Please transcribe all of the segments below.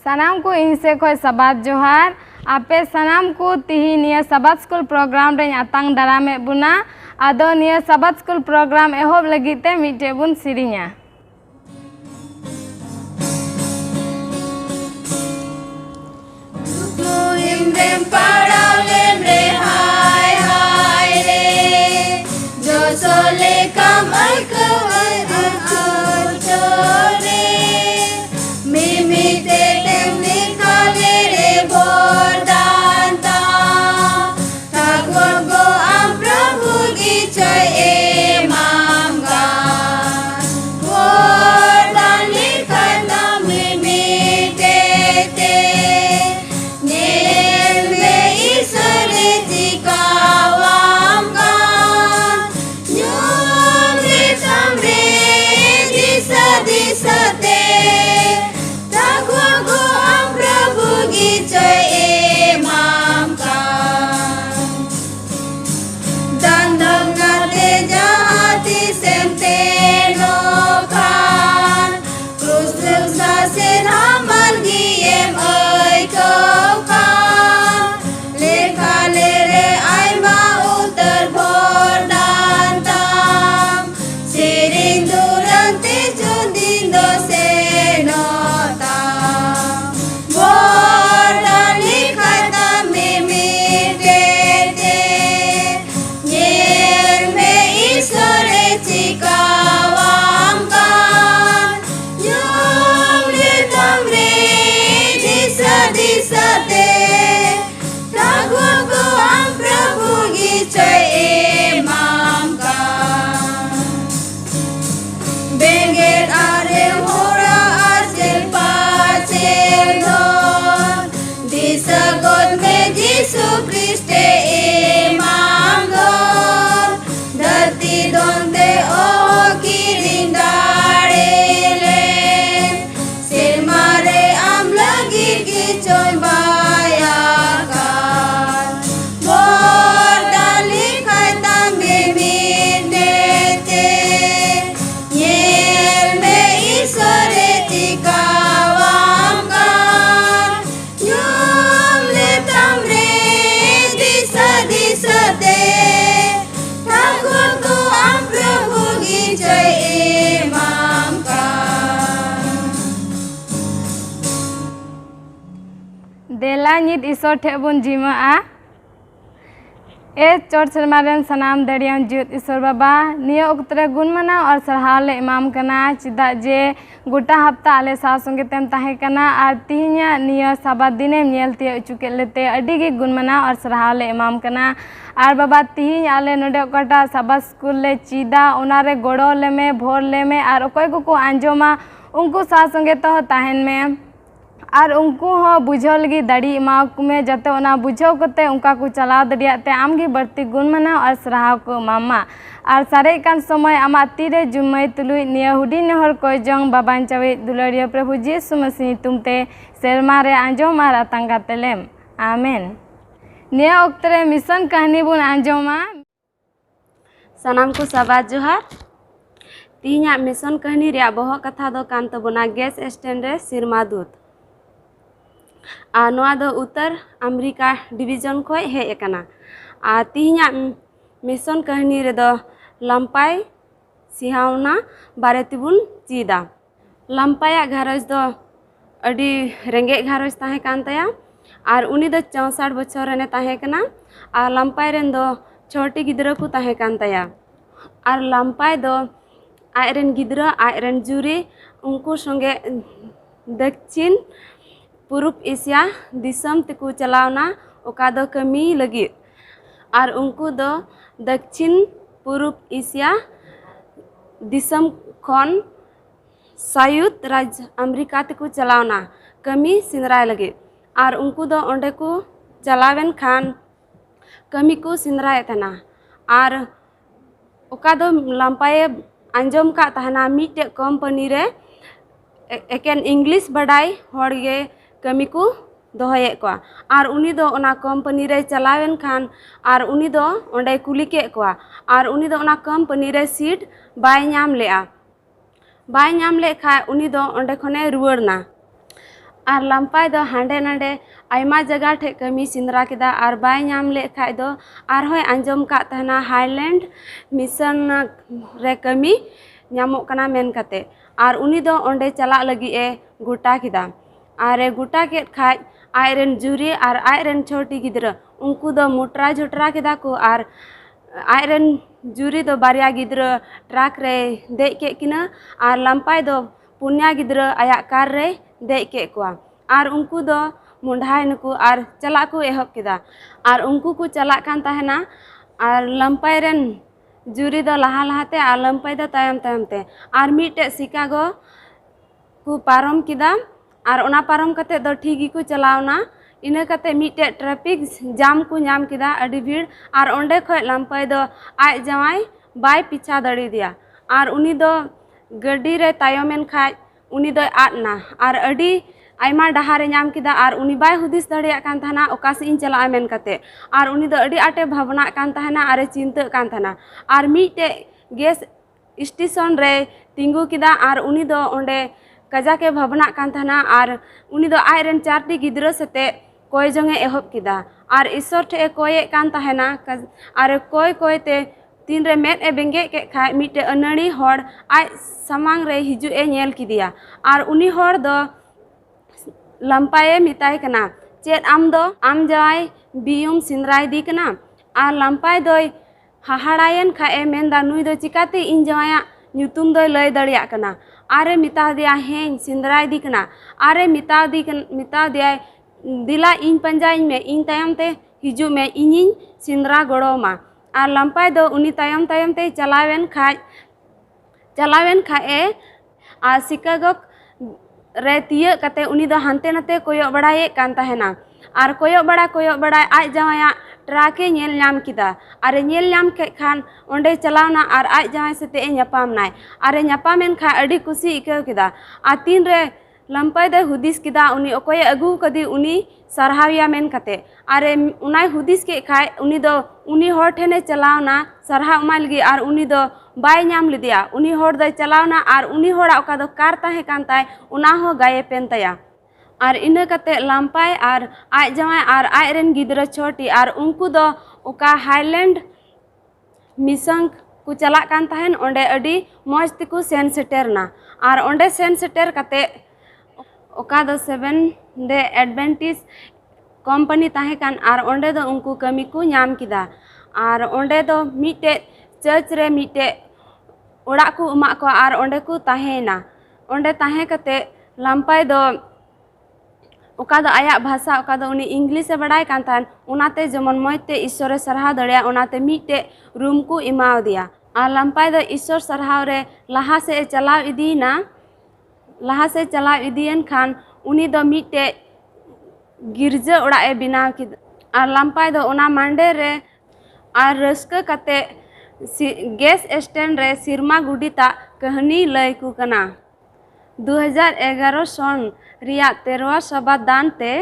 सनाम को इनसे खोय सबात जोहार आपे सनाम को तिही निया सबात स्कूल प्रोग्राम रे आतांग दारामे बुना आदो निया सबात स्कूल प्रोग्राम एहोब लगिते मिटे बुन सिरिnya Imrem parau lemre hai hai re jo sole kam ai kawai chore mimi te temni khale re bordanta thakor go am prabhu gi chai e mamga bordan likhata mimi te देला नित ईश्वर ठेबुन जिमा ए चोट सरमारन सनाम दरियान जीत ईश्वर बाबा निया उक्तरे गुणमना और सरहाल ले इमाम कना चिदा जे गोटा हफ्ता आले सा संगे तेम ताहे कना आर तिहिया निया साबा दिने नेलते चुके लेते अडी गे गुणमना और सरहाल ले इमाम कना आर बाबा तिहिन आले नोडे ओकाटा साबा स्कूल ले चिदा ओनारे गोड़ो ले में भोर ले में आर ओकोय को आंजोमा उनको सा संगे तो ताहेन में और उनको हो बुझाव लगी दाड़ी एमाक में जाते ओना बुझाव करते उनका को चलाव दड़ियाते आमगी बढ़ती गुणमना और सराहाव को मामा और सारे कान समय आमा तीरे जुम्मई तुलुई निया हुडी नहर कोई जंग बाबान चावे दुलरिया प्रभु यीशु मसीह तुमते सेरमा रे आंजोम और आतंगा तेलेम आमेन। निया ओक्तरे मिशन कहानी बुन आंजोमा सनाम को सबात जोहार तीना मिशन कहानी रे बहो कथा दो कान तबना गैस स्टैंड रे सिरमा दूत नोआ दो उत्तर अमेरिका डिवीजन खोय हे एकना तीना मिशन कहानी रे दो लंपाई सिहावना बारे तिबुन चीदा लंपाया घरज दो अडी रेंगे घरज ताहे कान तया और उनी दो 64 बछर रेने ताहे कना और लंपाई रेन दो छोटी गिद्रा को ताहे कान तया और लंपाई दो आयरन गिद्रा आयरन जुरी उनको संगे दक्षिण पूर्व एशिया दिसम तक चलावना ओका दो कमी लगी और उनको दो दक्षिण पूर्व एशिया दिसम खन संयुक्त राज्य अमेरिका तक चलावना कमी सिंदराय लगे और उनको दो ओंडे को चलावेन खान कमी को सिंदराय तना और ओका दो लंपाए आंजम का तहना मीटे कंपनी रे एकेन इंग्लिश बडाई होड़गे कमी को दोहये को और उनी दो ओना कंपनी रे चलावेन खान और उनी दो ओंडे कुली के को और उनी दो ओना कंपनी रे सीट बाय नाम ले खा उनी दो ओंडे खने रुवड़ना और लंपाई दो हांडे नांडे आयमा जगह ठे कमी सिंदरा किदा और बाय नाम ले खाय दो और होय आंजम का तहना हाईलैंड मिशन रे कमी नामोक कना मेन कते और उनी दो ओंडे चला लगी ए गोटा किदा और गोटा के खाय आयरन जुरी और आयरन छोटी गिद्र उनको दो मुटरा झुटरा किदा को और आयरन जुरी दो बारिया गिद्र ट्रक रे दे के किना और लंपाई दो पुन्या गिद्र आया कार रे दे के कुआ और उनको दो मुंडाई नुकु और चला को एहब किदा और उनको को चला कान तहना और लंपाई रेन जुरी दो लहा लहाते और लंपाई दो तायम तायम ते और मिटे शिकागो को पारम किदा और ओना पारम कते दो ठीक को चलावना इना कते मिटे ट्रैफिक जाम को नाम किदा अडी भीड़ और ओंडे खय लंपाई दो आय जवाई बाय पीछा दड़ी दिया और उनी दो गड्डी रे तायमेन खाय उनी दो आदना और अडी आयमा डहारे नाम किदा और उनी बाय हुदिस दड़िया कान थाना ओकासे इन चला मेन कते और उनी दो अडी आटे भावना कान थाना और चिंता कान थाना और मिटे गैस स्टेशन रे तिंगु किदा और उनी दो ओंडे कजा के भावना कान थाना और उनी दो आयरन चारटी गिद्रो सते कोय जंगे एहब किदा और ईश्वर ठे कोये कान तहना और कोय कोय ते तीन रे मेद ए बेंगे के खाय मिटे अनड़ी होड़ आय समांग रे हिजु ए नेल किदिया और उनी होड़ दो लंपाए मिताय कना चेत आम दो आम जाय बियुम सिंद्राय दी कना और लंपाय दोय हाहाड़ायन खाए मेनदा नुई दो चिकाते इन जवाया ᱧᱩᱛᱩᱢ दोय लय दड़िया कना आरे मिता दिया हें सिंद्राय दी कना आरे मिता दिया दिला इन पंजाई में इन तायम ते हिजु में इनिन सिंद्रा गड़ोमा और लंपाई दो उनी तायम तायम ते चलावेन खाए और शिकागो रे तिय कते उनी दो हानते नाते कोयो बड़ाये कान तहना और कोयो बड़ा आज जवाया ट्राके नेल नाम किदा और नेल नाम के खान ओंडे चलावना और आज जवाय सते ए ᱧᱟᱯᱟᱢ नाय और ᱧᱟᱯᱟᱢᱮन खा अडी खुशी इकव किदा और तीन रे लंपाई दे हुदिस किदा उनी ओकोय अगु कदी उनी सरहाविया मेन कते और उनाय हुदिस के खाय उनी दो उनी होर ठेने चलावना सरहा उमाल गी और उनी दो बाय नाम लिदिया उनी होर दो चलावना और उनी होड़ा ओका दो कार ताहे कान ताय उना हो गाये पेन तया और इन कते लंपाई और आज जवाय और आज रेन गिद्रा छोटी और उनको दो ओका हाईलैंड मिशन को चला कान तहन ओंडे अडी मौज तिकु सेन सेटेरना और ओंडे सेन सेटर कते ओका दो 7 डे एडवेंटिस कंपनी ताहे कान और ओंडे दो उनको कमी को नाम किदा और ओंडे दो मिटे चर्च रे मिटे ओड़ा को उमा को और ओंडे को ताहेना ओंडे ताहे कते लंपाई दो ओका दो आया भाषा ओका दो उनी इंग्लिश से बड़ाय कान तान उनाते जमन मजते ईश्वर सरहा दड़िया उनाते मिटे रूम को इमाव दिया और लंपाई दो ईश्वर सरहाव रे लहा से चलाव इदीन खान उनी दो मिटे गिरजा ओड़ा ए बिनाव की और लंपाई दो उना मांडे रे और रस्क कते गैस स्टैंड रे सिरमा गुडिता कहानी लय को कना 2011 सन रिया 13वां सभा दान ते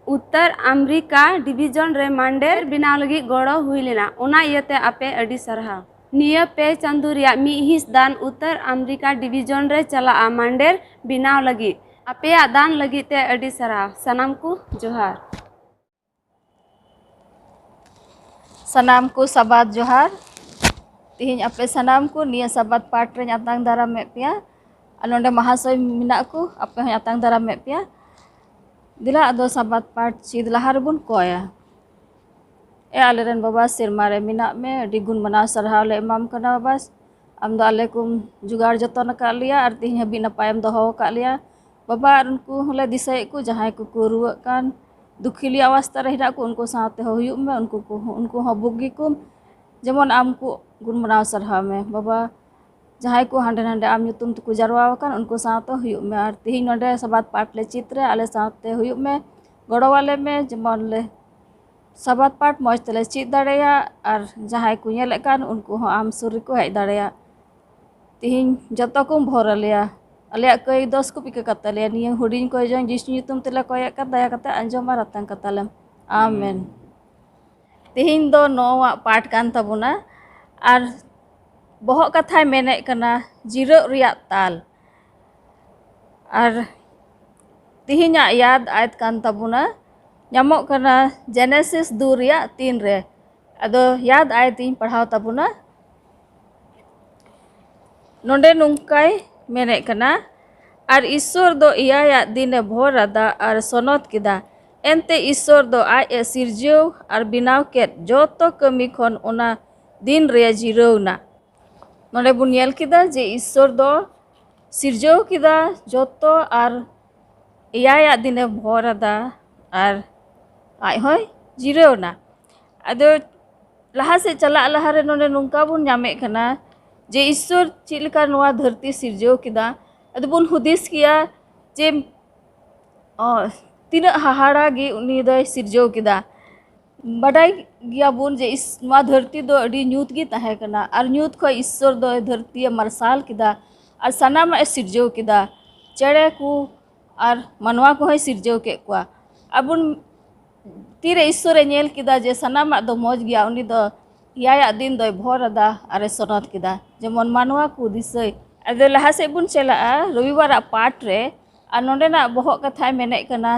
उत्तर अमेरिका डिवीजन रे मांडेर बिनाव लगी गड़ो हुई लेना उना इयते आपे अडी सरहा निया पे चांदू रिया मी हिस दान उत्तर अमेरिका डिवीजन रे चला मांडेर बिनाव लगी आपे दान लगी ते अडी सरहा सनाम को जोहार सनाम को सबात जोहार तिहिन आपे सनाम को निया सबात पाठ रे आतांग दारा में पिया नोंडे महाशय मिना को आपे हय आतांग दारा में पिया दिला अदो सबात पाठ चीद लहार बुन कोया ए आलेरन बाबा सिरमा रे मिना में अडी गुण मना सरहाव ले इमाम कना बाबा आम दो आले कुम जुगाड़ जतन का लिया और तिहिन हबी नपायम दोहो का लिया बाबा उनको हले दिसय को जहां को रुवा कान दुखिली अवस्था रहिरा को उनको साथे हुयुम में उनको हो बुगी को जेमन आम को गुण मना सरहाव में बाबा जहां को हांडे हांडे आम ᱧᱩᱛᱩᱢ को जरवा कान उनको साथे हुयुम में और तिहिन नोंडे सबात पाठ ले चित्र आले साथे हुयुम में गड़ो वाले में जेमन ले सबात पाठ मौज तले चीज दाड़ेया और जहां को नेले कान उनको हो आम सुर को हेज दाड़ेया तिहिन जतो को भोर लिया अलिया कई 10 को पिके कतले निया हुडिन को जन जिस ᱧᱩᱛᱩᱢ तले कोया का दया कते अंजम रतन कतलम आमेन तिहिन दो नोवा पाठ कान तबुना और बहुत कथा मेने कना जीरो रिया ताल और तिहिnya याद आयत kan tabuna nyamok kana Genesis 2 ria 3 re ado याद आयत इन पढ़ाव tabuna नोंडे नुंकाय मेने कना आर ईश्वर दो इया दिने भोर अदा आर सोनत किदा एनते ईश्वर दो आय सिरजेव आर बिनाव केट जोतो कमी खन ओना दिन रे जिरौना नोंडे बुन नेल किदा जे ईश्वर दो सिरजेव किदा जोतो आर इया दिने भोर अदा आर आय होय जिरौना अदो लहा से चला लहा रे नोंडे नुंका बुन ᱧᱟᱢᱮ कना जे ईश्वर चिलका नोआ धरती सिरजेव किदा अदो बुन हुदिस किया जे तीन हाहाड़ा गे उनी दो सिरजेव किदा बडाई गया बुन जे इस नोआ धरती दो अडी न्यूत गी ताहे कना आर न्यूत खो ईश्वर दो धरती मरसाल किदा आर सनाम सिरजेव किदा चेड़े को आर मनवा को सिरजेव के कुआ अबुन तीरे ईश्वर नेल किदा जे सनाम दो मौज गया उनी दो या दिन दो भोर अदा आरे सोनत किदा जेमन मानवा को दिसय अदो लहा से बुन चला रविवार पाठ रे आ नोंडेना बहक कथा मेने कना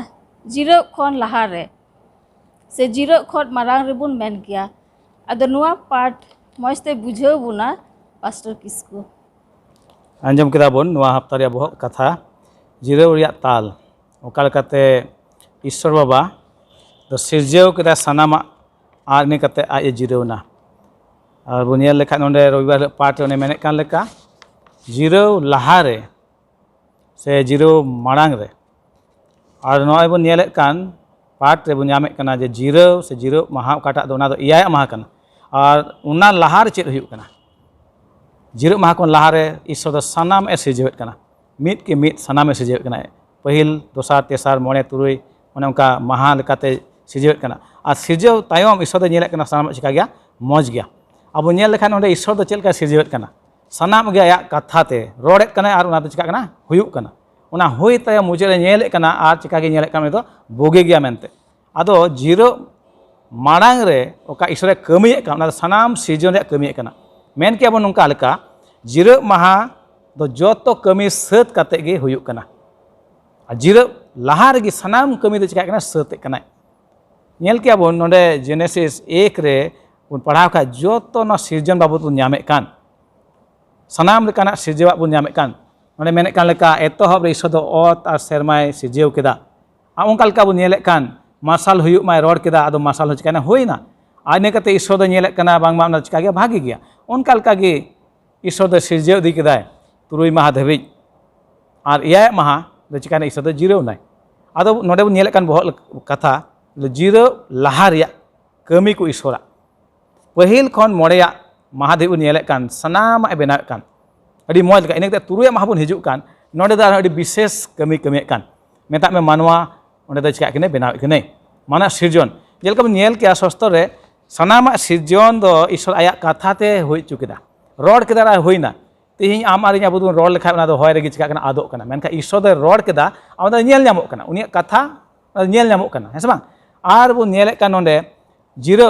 जीरो खन लहा रे से जीरो खन मारांग रे बुन मेन किया अदो नुआ पाठ मस्ते बुझाव बुना पास्टर किसको आंजम किदा बोन नुआ हफ्ता रे बहक कथा जीरो रिया ताल ओकाल कते ईश्वर बाबा दो सिरजेव किदा सनामा आरने कते आए जिरौना और बुनियाल लेखा नोंडे रविवार पाठ ने मेने कान लेका जिरौ लहा रे से जिरौ माड़ांग रे और नॉय बुन नेले कान पाठ रे बुन ᱧᱟᱢᱮ कना जे जिरौ से जिरौ महा काटा दो ना दो इयाय महा कना और उना लहा रे चेद हुयुक कना जिरौ महा कोन लहा रे ईश्वर दो सनाम ए सिरजेवेत कना मित के मित सनाम ए सिरजेवेत कना पहिल दोसार तेसार मोणे तुरुई ओने उनका महा लेकाते सिरजेवेत कना और सिरजेव तायम ईश्वर दो नेले कना सनाम चिका गया मौज गया अब नेल लेखान ओंडे ईश्वर दो चेलका सिरजेवेत कना सनाम गया या कथा ते रोड़ेत कना और उना दो चिका कना हुयुक कना उना हुई तायम मुझे नेले कना और चिका गे नेले कना दो बोगे गया मेनते आदो जिरो माड़ांग रे ओका ईश्वर कमिये कना उना सनाम सिरजन रे कमिये कना मेन के अब नुंका लेका जिरो महा दो जोतो कमी सत काते गे हुयुक कना जिरो लहा रे सनाम कमी दो चिका कना सते कना नेल के अब नोंडे जेनेसिस 1 रे बुन पढ़ाव का जोतो न सिरजन बाबत बुन ᱧᱟᱢᱮ कान सनाम लेकाना सिरजेवा बुन ᱧᱟᱢᱮ कान नोंडे मेने कान लेका एतोहब रे ईश्वर दो ओत आर सेरमाय सिरजेव केदा आ उनका लेका बुन नेले कान मार्शल हुयुक माय रोड केदा आदो मार्शल हो चिकाना होइना आने कते ईश्वर दो नेले काना बांग मा चिका गया भागी गया उनका लेका गे ईश्वर दो सिरजेव दी केदा तुरुई माहा धबि आर इयाय माहा दो चिकाना ईश्वर दो जिरौ नाय आदो नोंडे बुन नेले कान बहक कथा जिरौ लहा रिया कमी को ईश्वरा पहिल खन मोड़ेया महादेव नेले कान सनाम ए बेनाव कान अडी मौज लेका इने तुरुया महा बुन हिजुक कान नोंडे दा अडी विशेष कमी कमी कान मेता में मानवा ओंडे दा चिका कने बेनाव कने माना सिरजन जेलका नेल के सस्तर रे सनाम सिरजन दो ईश्वर आया कथा ते होई चुकेदा रोड केदा होइना तिहिं आम आरिnya बुदुन रोड लेखा ओना दो होय रे चिका कना आदो कना मेनका ईश्वर दो रोड केदा आम दा नेल ᱧᱟᱢᱚᱜ कना उनिया कथा नेल ᱧᱟᱢᱚᱜ कना हेस बांग आर बुन नेले कान नोंडे जिरो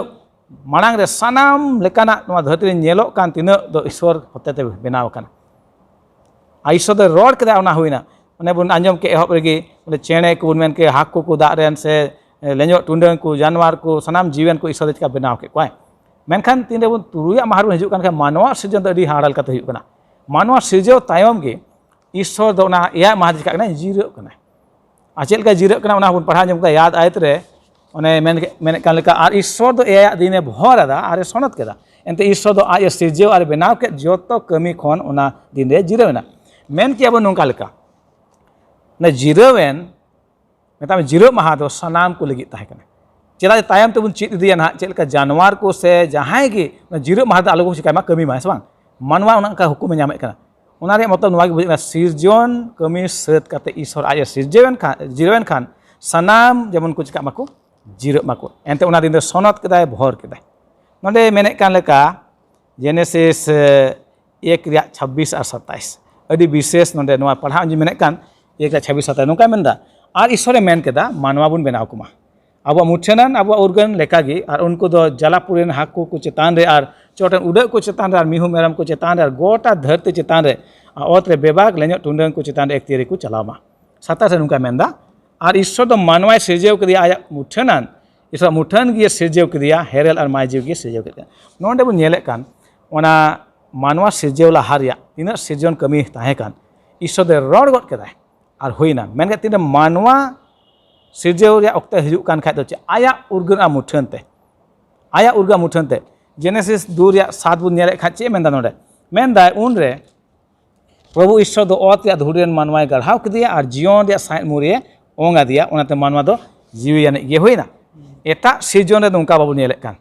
माड़ांग रे सनाम लेकाना नोआ धरती रे नेलोक कान तिना दो ईश्वर होतेते बेनाव काना ईश्वर दो रोड केदा ओना होइना ओने बुन आंजम के एहब रेगे बोले चेणे को बुन मेन के हाको को दा रेन से लेंजो टुंडन को जानवर को सनाम जीवन को ईश्वर चिका बेनाव के क्वाय मेनखान तीन रे बुन तुरुया महार हिजुक कान मानवा सिरजन दो अडी हाड़ाल कते हुयुक काना मानवा सिरजेव तायम गे ईश्वर दो ओना इया महा चिका कना जिरो कना आ चेलका जिरो कना ओना बुन पढ़ा जम का याद आयत रे ओने मेने कान लेका आर ईश्वर दो एया दिने भोर अदा आरे सोनत केदा एनते ईश्वर दो आय सिरजेव आर बेनाव के जोतो कमी खन ओना दिन रे जिरोना मेन के अब नोंका लेका ने जिरोवेन मेता में जिरो महा दो सनाम को लगी ताहे कना चेला तायम ते बुन चित दिया ना चेलका जानवर को से जहां के जिरो महा दा आलो को चिका मा कमी मा बांग मानवा ओना का हुकुम ᱧᱟᱢᱮ कना ओना रे मतलब नोवा के बुझना सिरजन कमी सत काते ईश्वर आय सिरजेवन खान जिरोवेन खान सनाम जेमन को चिका माको जिरो माको एनते ओना दिन सोनत केदाय भोर केदाय नोंडे मेने कान लेका जेनेसिस 1 रिया 26 और 27 अडी विशेष नोंडे नोआ पढ़ा जी मेने कान 1 रिया 26 27 नोका मेनदा और ईश्वरे मेन केदा मानवा बुन बेनाव कुमा अब मुठेनान अब उर्गन लेकागी और उनको दो जलापुरेन हाकू को चेतान रे और चोटन उड़ को चेतान रे और मिहू मेरम को चेतान रे और गोटा धरती चेतान रे ओत रे बेबाग लेंजो टुंडन को चेतान रे एक तिरी को चलामा 27 नुका मेनदा और ईश्वर तो मानवाय सिरजेव कदिया आया मुठनान ईश्वर मुठन गे सिरजेव कदिया हेरेल और मायजेव गे सिरजेव कदिया नोंडे बो नेले कान ओना मानवा सिरजेव लाहा रिया तिना सिरजन कमी ताहे कान ईश्वर दे रड़ गद केदाय और हुईना मेनके तिना मानवा सिरजेव रिया ओक्ते हिजुक कान खाय दो चे आया उर्गना मुठनते आया उर्गा मुठनते जेनेसिस 2 रिया 7 बो नेले खा चे मेनदा नोंडे मेनदा उनरे प्रभु ईश्वर दो ओत या धुरेन मानवाय गढ़ाव कदिया और जीवन रिया साइड मुरिये ओंगा दिया ओनाते मानवा दो जीवी यानी ये हुईना एटा सिरजन रे नोंका बाबू नेले कान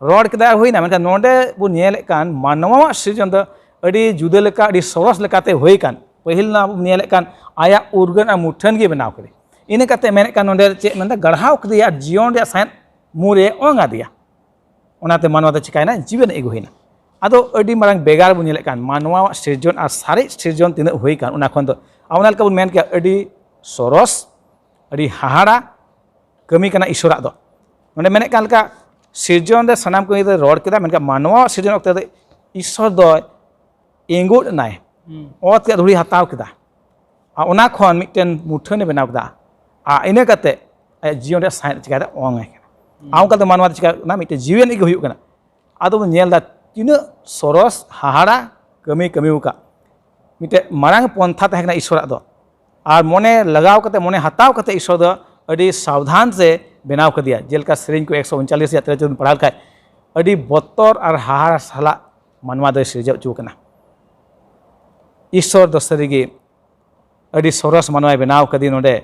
रड़ केदा हुईना मेनका नोंडे बो नेले कान मानवा सिरजन दो अडी जुदा लेका अडी सरस लेकाते हुई कान पहिल ना नेले कान आया उर्गन आ मुठन गे बनाव कदे इने काते मेने कान नोंडे चे मेनदा गढ़ाव कदिया जीवन रे साइड मुरे ओंगा दिया ओनाते मानवा दो चिकायना जीवन एगु हुईना आदो अडी मारंग बेगार बो नेले कान मानवा सिरजन और सारे सिरजन तिना हुई कान ओना खन दो आवना लेका बो मेन के अडी सरस अड़ी हाहाड़ा कमी कना ईश्वर दो नोंडे मेने कान लेका सिरजन दे सनाम को इदे रड़ केदा मेनका मानवा सिरजन ओक्ते दे ईश्वर दो एंगुड नाय ओत के धुरी हताव केदा आ ओना खन मिटेन मुठने बनाव केदा आ इने कते जीवन रे साइन चिकादा ओंगाय आउ कल मानवा चिका ना मिटे जीवन इगे हुयु कना आदो बो नेल दा तिना सरस हाहाड़ा कमी कमी उका मिटे मारांग पंथा तहना ईश्वर दो और मने लगाव कते मने हताव कते ईश्वर दो अड़ी सावधान से बनाव कर दिया जेलका सेरिंग को 139 या 13 पढ़ाल खाय अड़ी बतर और हाहाड़ा साला मानवा दो सिरजाव चुकना ईश्वर दो सरीगे अड़ी सरस मानवाय बनाव कदी नोडे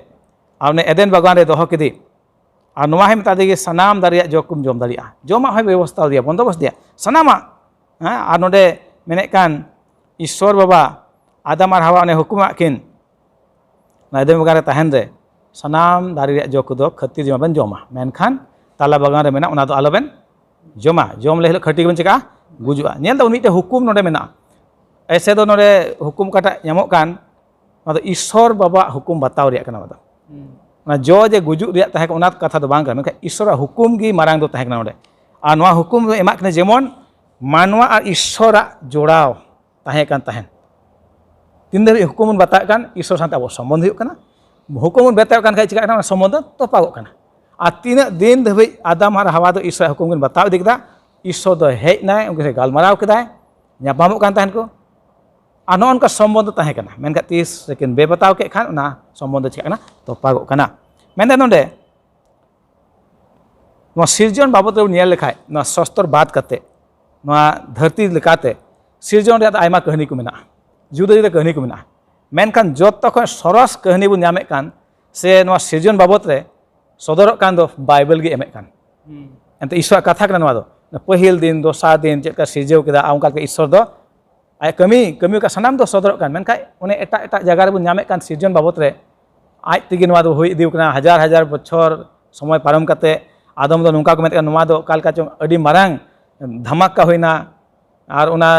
आउने एदेन बागान रे दोहो कदी और नोवा हे मता देगे सनाम दारिया जोकुम जोम दारिया जोमा है व्यवस्था दिया बंदोबस्त दिया सनामा हां और नोडे मेने कान ईश्वर बाबा आदम और हवा ने हुकुम आकिन नायदे बगारे तहन रे सनाम दारी रे जो कुदो खतिर जमा बन जोमा मेनखान ताला बगान रे मेना ओना दो आलोबेन जोमा जोम ले खटी बन चिका गुजुआ नेल दो मिटे हुकुम नोडे मेना ऐसे दो नोडे हुकुम काटा यामो कान ओना ईश्वर बाबा हुकुम बताव रिया कना ओना ना जो जे गुजु रिया तहे ओना कथा दो बांग कना मेनखा ईश्वर हुकुम गी मारांग दो तहे कना ओडे आ नोआ हुकुम दो एमा कने जेमन मानवा और ईश्वर जोड़ाव तहे कान तहेन तीन धरी हुकुम बता कान ईश्वर साथ अब सम्बन्ध हुकना हुकुम बता कान खाय चिका कान सम्बन्ध तोपागो काना आ तीन दिन धबे आदम और हवा दो ईश्वर हुकुम किन बताव दिकदा ईश्वर दो हेज नाय उनके गालमाराव केदाय न्यापामो कान तहन को आ नोन का सम्बन्ध तहे काना मेनका 30 सेकेंड बे बताव के खान ना सम्बन्ध चिका काना तोपागो काना मेनदे नोंडे नो सिरजन बाबत रे नेल लेखाय नो शस्त्र बात कते नो धरती लेकाते सिरजन रे आयमा कहानी को मेना जुदा जुदा कहानी को मेना मेनखान जतो खन सरस कहानी बो न्यामे कान से नो सिरजन बाबत रे सदर कान दो बाइबल गे एमे कान एंते ईश्वर कथा कान नवा दो पहिल दिन दोसार दिन चेका सिरजेव केदा आउका के ईश्वर दो आय कमी का सनाम दो सदर कान मेनखाय ओने एटा एटा जगह रे बो न्यामे कान सिरजन बाबत रे आज तिगे नवा दो होई दिउ कना हजार हजार बछर समय पारम कते आदम दो नुका को मेत नवा दो कालका चो अडी मारांग धमाका होइना और ओना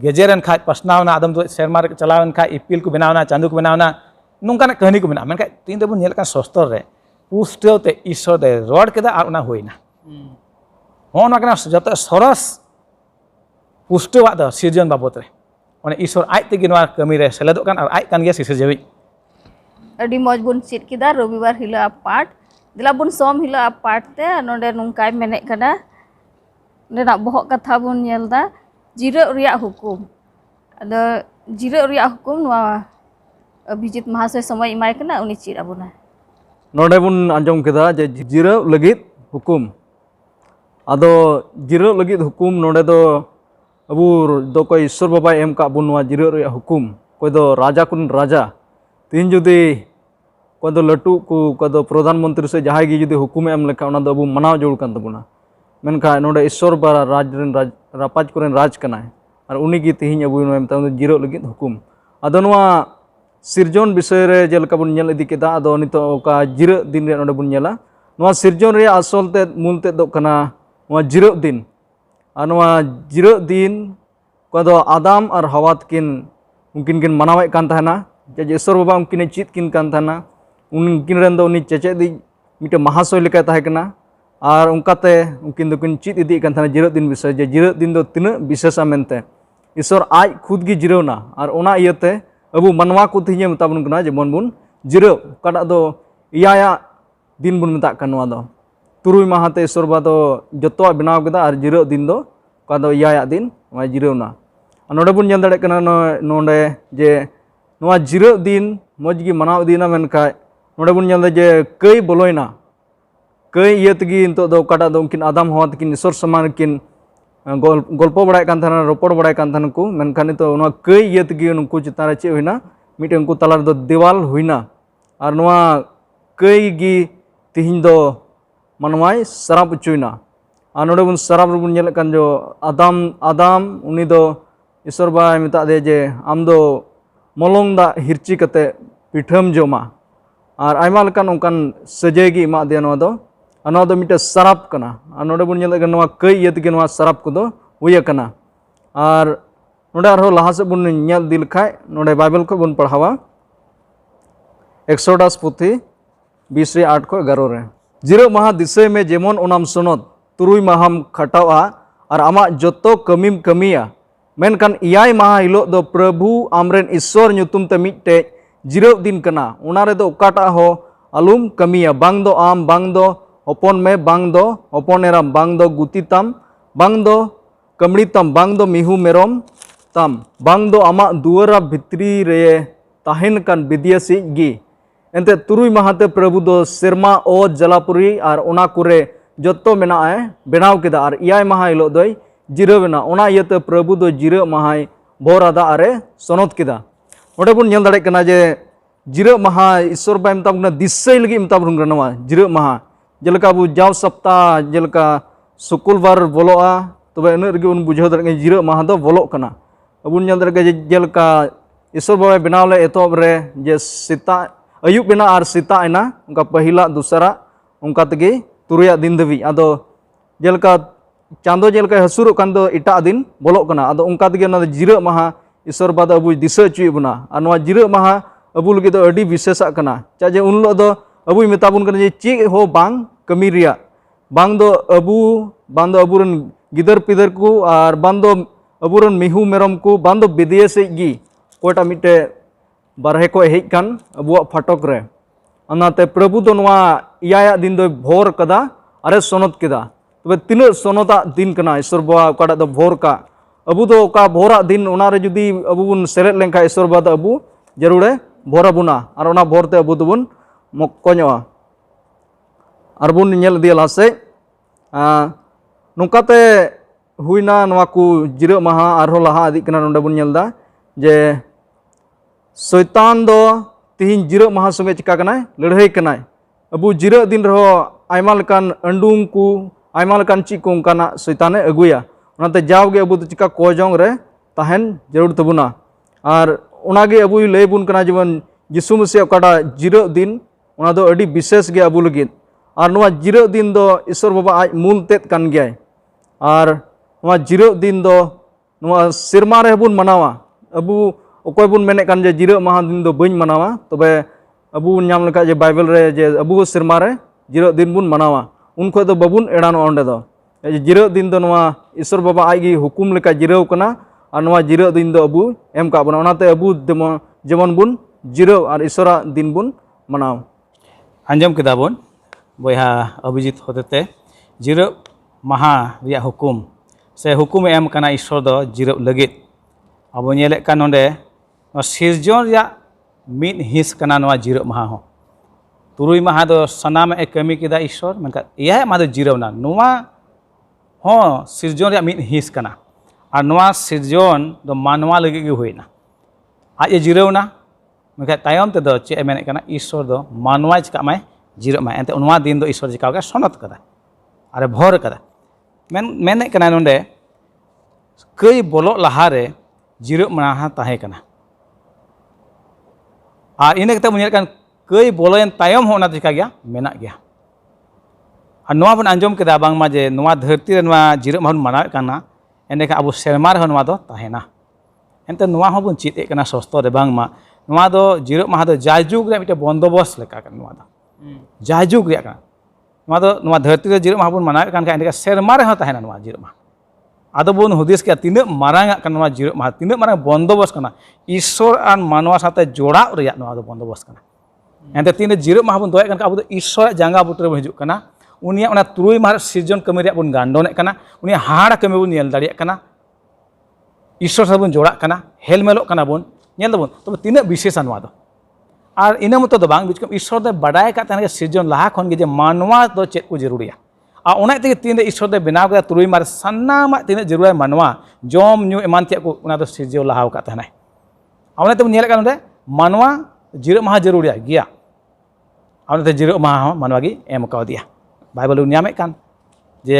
गेजेरन खाय पसनावना आदम दो शर्मा रे चलावन खाय इपिल को बनावना चांदू को बनावना नुका कहानी को बना मेनखाय तीन दो नेल का शस्त्र रे पुष्टव ते ईश्वर दे रड़ केदा और ओना होइना होना कना जत सरस पुष्टवा दो सिरजन बाबत रे ओने ईश्वर आज तेगे नवा कमी रे सेलेदो कान और आज कान गे सिरजेवी अडी मौज बुन चित किदा रविवार हिला पाठ दिला बुन सोम हिला पाठ ते नोंडे नुंकाय मेने कना नेना बहक कथा बुन नेलदा जिरो रिया हुकुम अदो जिरो रिया हुकुम नवा अभिजित महाशय समय इमाय कना उनी चिर अबुना नोडे बुन आंजम केदा जे जिरो लगित हुकुम आदो जिरो लगित हुकुम नोडे दो अबु दो कोई ईश्वर बाबा एम का बुन नवा जिरो रिया हुकुम कोई दो राजा कुन राजा तीन जुदी कोई दो लटू को कोई दो प्रधानमंत्री से जहां गी जुदी हुकुम एम लेका ओना दो अबु मनाव जोड़ कान तबुना मेनखा नोडे ईश्वर बारा राज रेन रापाज कोरेन राज कनाय और उनी गी तिहिन अबु नोम ता जिरो लगित हुकुम आदो नवा सिरजन विषय रे जेलका बुन नेल इदी केदा आदो नितो का जिरो दिन रे नोडे बुन नेला नवा सिरजन रे असल ते मूल ते दो कना नवा जिरो दिन और नवा जिरो दिन को दो आदम और हवा किन उनकिन किन मनावे कान तहना जे ईश्वर बाबा उनकिन चित किन कान तहना उनकिन रेन दो उनी चेचे दी मिटे महाशय लेका तहे कना और उनकाते उनकिन दो किन चित इदी कान तहना जिरो दिन विषय जे जिरो दिन दो तिना विशेषा मेनते ईश्वर आज खुद गी जिरोना और ओना इयते अबु मनवा को तिहिए मताबन कना जेमन बुन जिरो काटा दो इयाया दिन बन मेता कन नोआ दो तुरुई माहाते ईश्वर बा दो जतो बनाव केदा और जिरो दिन दो का दो इयाया दिन नोआ जिरोना नोडे बन जल दाड़े कना नोडे जे नोआ जिरो दिन मज गी मनाव दीना मेनखाय नोडे बन जल जे कई बोलोयना कई इये तगी नितो दो काटा दो उनकिन आदम हवा तकिन ईश्वर समान किन गल्पो बड़ाय कान थाना रोपड़ बड़ाय कान थाना को मेनखान नितो नोआ कई इये तगी उनको चितान रे चे हुइना मिटे उनको तलार दो देवाल हुइना और नोआ कई गी तिहिन दो मनवाय सराप उचुइना और नोडे बन सराप बन जल कान जो आदम उनी दो ईश्वर बाय मेता दे जे आम दो मलंग दा हिरची कते पिठम जमा और आयमा लेकान उनकान सजे गी एमा दे नोआ दो मिटे सराप कना और नोडे बन जल नोआ कई इये तगे नोआ सराप को दो हुय कना और नोडे आरो लाहा से बन नेल दिल खाय नोडे बाइबल को बन पढ़ावा एक्सोडस पुथी 20:8 को 11 रे जिरो माहा दिसे में जेमन ओनाम सुनत तुरुई माहाम खटावा और आमा जतो कमीम कमिया मेनकान इयाय माहा हिलो दो प्रभु आमरेन ईश्वर ᱧᱩᱛᱩᱢ ते मिटे जिरो दिन कना उना रे दो ओकाटा हो अलुम कमिया बांग दो आम बांग दो हपन में बांग दो हपन एराम बांग दो गुती ताम बांग दो कमड़ी ताम बांग दो मिहू मेरम ताम बांग दो आमा दुआरा भित्री रे ताहेन कान विद्यासी गी एंते तुरुई माहाते प्रभु दो सेरमा ओ जलापुरी और ओना कुरे जतो मेनाए बेनाव केदा और इयाय माहा हिलो दोय जिरवेना ओना इयते प्रभु दो जिरो माहाय भोरादा आरे सनत केदा ओडे बन नेल दाड़े कना जे जिरो माहा ईश्वर बाय मताबना दिसै लगी मताबन नवा जिरो माहा जेलका बु जाव सप्ताह जेलका शुक्रवार बोलोआ तबे इन रगे उन बुझाव दाड़े जिरो माहा दो बोलो कना अबुन नेल दाड़े जेलका ईश्वर बाय बनाव ले एतोब रे जे सीता अयुब बेना और सीता एना उनका पहिला दूसरा उनका तगे तुरुया दिन दबी आदो जेलका चांदो जेलका हसुरो कान दो इटा दिन बोलो कना आदो उनका तगे ना जिरो माहा ईश्वर बाद अबु दिशा चुई बना और नवा जिरो माहा अबु लगे दो अडी विशेषा कना चाहे उन दो अबु मेताबुन कना जे ची हो बांग कमी रिया बांग दो अबुरन गिदर पिदर को और बांग दो अबुरन मिहू मेरम को बांग दो विदेश गी कोटा मिटे बारहे को हेज कान अबुआ फटक रे अनाते प्रभु दो नवा इयाया दिन दो भोर कदा अरे सनत केदा तबे तिना सनता दिन कना ईश्वर बा ओकाटा दो भोर का अबु दो ओका भोरा दिन ओना रे जुदी अबु बुन सेलेद लेंखा ईश्वर बा अबु जरूरे भोरा बुना और ओना भोरते अबु दोबुन मक्कोñoa और बुन नेल दिया लासे नोकाते हुइना नवा को जिरो माहा आरो लाहा आदि कना नोंडे बुन नेलदा जे शैतान दो तिहिन जिरो माहा संगे चिका कनाय लड़ाई कनाय अबु जिरो दिन रहो आयमा लेकान अंडुम को आयमा लेकान ची को उनकाना शैताने अगुया उनाते जावगे अबु तो चिका कोजोंग रे ताहेन जरूर तबुना और उनागे अबु लय बुन कना जीवन यीशु मसीह ओकाटा जिरो दिन उना दो अडी विशेष गे अबु लगित और नवा जिरो दिन दो ईश्वर बाबा आज मूल तेत कान गया और नवा जिरो दिन दो नवा सिरमा रे बुन मनावा अबु ओकोय बुन मेने कान जे जिरो माहा दिन दो बइन मनावा तबे अबु नाम लेका जे बाइबल रे जे अबु सिरमा रे जिरो दिन बुन मनावा उनको दो बबुन एडानो ओंडे दो जिरो दिन दो नवा ईश्वर बाबा आगे हुकुम लेका जिरो कना और नवा जिरो दिन दो अबु एम का बना ओनाते अबु जेमन बुन जिरो और ईश्वरा दिन बुन मनाव आंजम केदा बन बयहा अभिजित होते जिरो माहा रिया हुकुम से हुकुम एम कना ईश्वर दो जिरो लगित अब नेले का नोंडे सिरजन रिया मिद हिस कना नवा जिरो माहा हो तुरुई माहा दो सनाम ए कमी केदा ईश्वर मनका इया मा दो जिरो ना नोवा हो सिरजन रिया मिद हिस कना और नोवा सिरजन दो मानवा लगे गे होइना आज जिरो ना मनका तायम ते दो चे मेने कना ईश्वर दो मानवा चिका माय जिरो माय एते नोवा दिन दो ईश्वर चिका सनत कदा अरे भोर कदा मेने कना नोंडे कई बोलो लहारे जिरो माहा ताहे कना और इन कई बोलोन तायम होना चिका गया मेना गया और नवा बन आंजम केदा बांगमा जे नवा धरती रे नवा जिरो माहन मनावे काना एंडे का अब सेरमा रे नवा दो ताहेना एंते नवा हो बन चित एकना सस्तो रे बांगमा नवा दो जिरो माहा दो जायजुग रे मिटे बंदोबस्त लेका का नवा दो जायजुग रे का नवा धरती रे जिरो माहा बन मनावे कान का एंडे का सेरमा रे हो ताहेना नवा जिरो माहा आदो बन हुदिस के तीन मारांग नवा जिरो माहा तीन मारांग बंदोबस्त कना ईश्वर और मानवा साथे जोड़ा रे नवा दो बंदोबस्त कना एंते तीन जीरो माह बन दोए अब ईश्वर जांगा बुटरे बन हिजुग कना उनिया उना तुरुई माह सिरजन कमी रे बन गांडोने कना उनिया हाड़ा कमी बन नेल दाड़िया कना ईश्वर साथ बन जोड़ा कना हेलमेलो कना बन नेल दबन तबे तीन विशेष नवा दो और इना मतो दो बांग बिचकम ईश्वर दे बडाय का तने सिरजन लाहा खन गे जे मानवा दो चेक को जरूरिया आ ओना तेगे तीन ईश्वर दे बनाव का तुरुई माह सन्नामा तीन जरूर मानवा जम न्यू एमान ते को उना दो सिरजो लाहाव का तने आवने ते नेल का नदे मानवा जीरो माह जरूरिया गिया आवने ते जीरो माह मानवा गी एम का दिया बाइबल न्यामे कान जे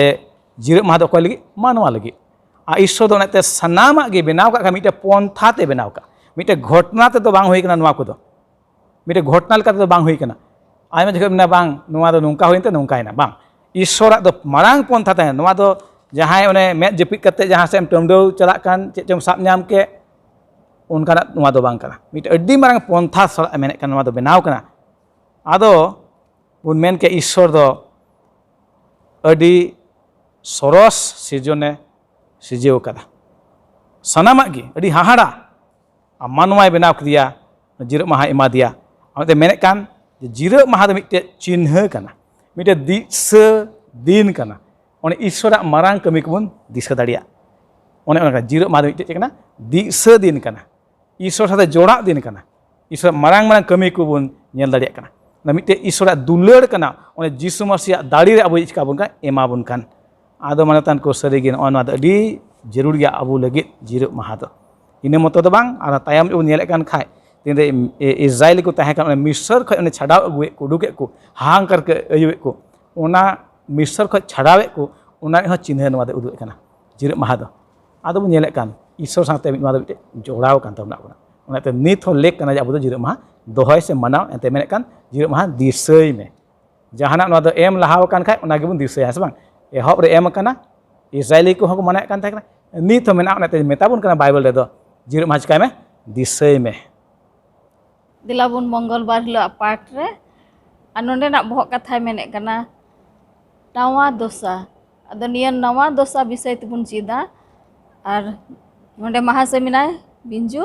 जीरो माह दो कोई लगी मानवा लगी आ ईश्वर दो नेते सनामा गे बनाव का मिटे पंथा ते बनाव का मिटे घटना ते तो बांग होई कना नुवा को दो मिटे घटना लका ते तो बांग होई कना आयमा जखे ना बांग नुवा दो नुंका होइनते नुंकायना बांग ईश्वर दो मारांग पंथा ते नुवा दो जहां ओने मे जपित कते जहां से टमडो चला कान चे चम साब न्याम के उनका नुवा दो बांग कना मिटे अड्डी मारांग पंथा सला मेने कना नुवा दो बनाव कना आदो उन मेन के ईश्वर दो अडी सरस सिरजने सिजेव कदा सनामा गी अडी हाहाड़ा मानवाय बनाव कदिया जीरो माह एमा दिया आमते मेने कान जीरो माह दो मिटे चिन्ह कना मिटे दिस दिन कना ओने ईश्वर मारांग कमी को बन दिस दाड़िया ओने ओना जीरो माह दो मिटे चेकना दिस दिन कना ईश्वर साथे जोड़ा दिन कना ईश्वर मारांग मारांग कमी को बन नेल दाड़िया कना ना मिटे ईश्वर दुलड़ कना ओने जीसु मसीह दाड़ी रे अबो चिका बन का एमा बन कान आदो मानतान को सरीगे ओना दो अडी जरूर गया अबो लगे जीरो माह दो इने मतो दो बांग आर तायम ओ नेले कान खाय तीन इजराइल को तहे कान मिस्र ख छाड़ाव अगुए को उडुके को हांग करके अयुए को ओना मिस्र ख छाड़ावे को ओना हो चिन्ह नवा दे उदुए काना जीरो माह दो आदो बो नेले कान ईश्वर साथे नवा दो मिटे जोड़ाव कान तबना कोना ओनाते नित हो लेक काना अबो दो जीरो माह दोहय से मनाव एते मेने कान जीरो माह दिसय में जहाना नवा दो एम लहाव कान खाय ओना गेबुन दिसय हस बांग एहब रे एम काना इजराइली को हको मनाय कान थाकना नित हो मेना ओनाते मेताबुन काना बाइबल रे दो जीरो माह चिकाय में दिसय में दिलाबुन मंगलबार हिलो पाठ रे आ नोंडे ना बहक कथा मेने कना नवा दोसा अदो निया नवा दोसा विषय तेबुन चीदा और नोंडे महाशय मिनाय बिंजू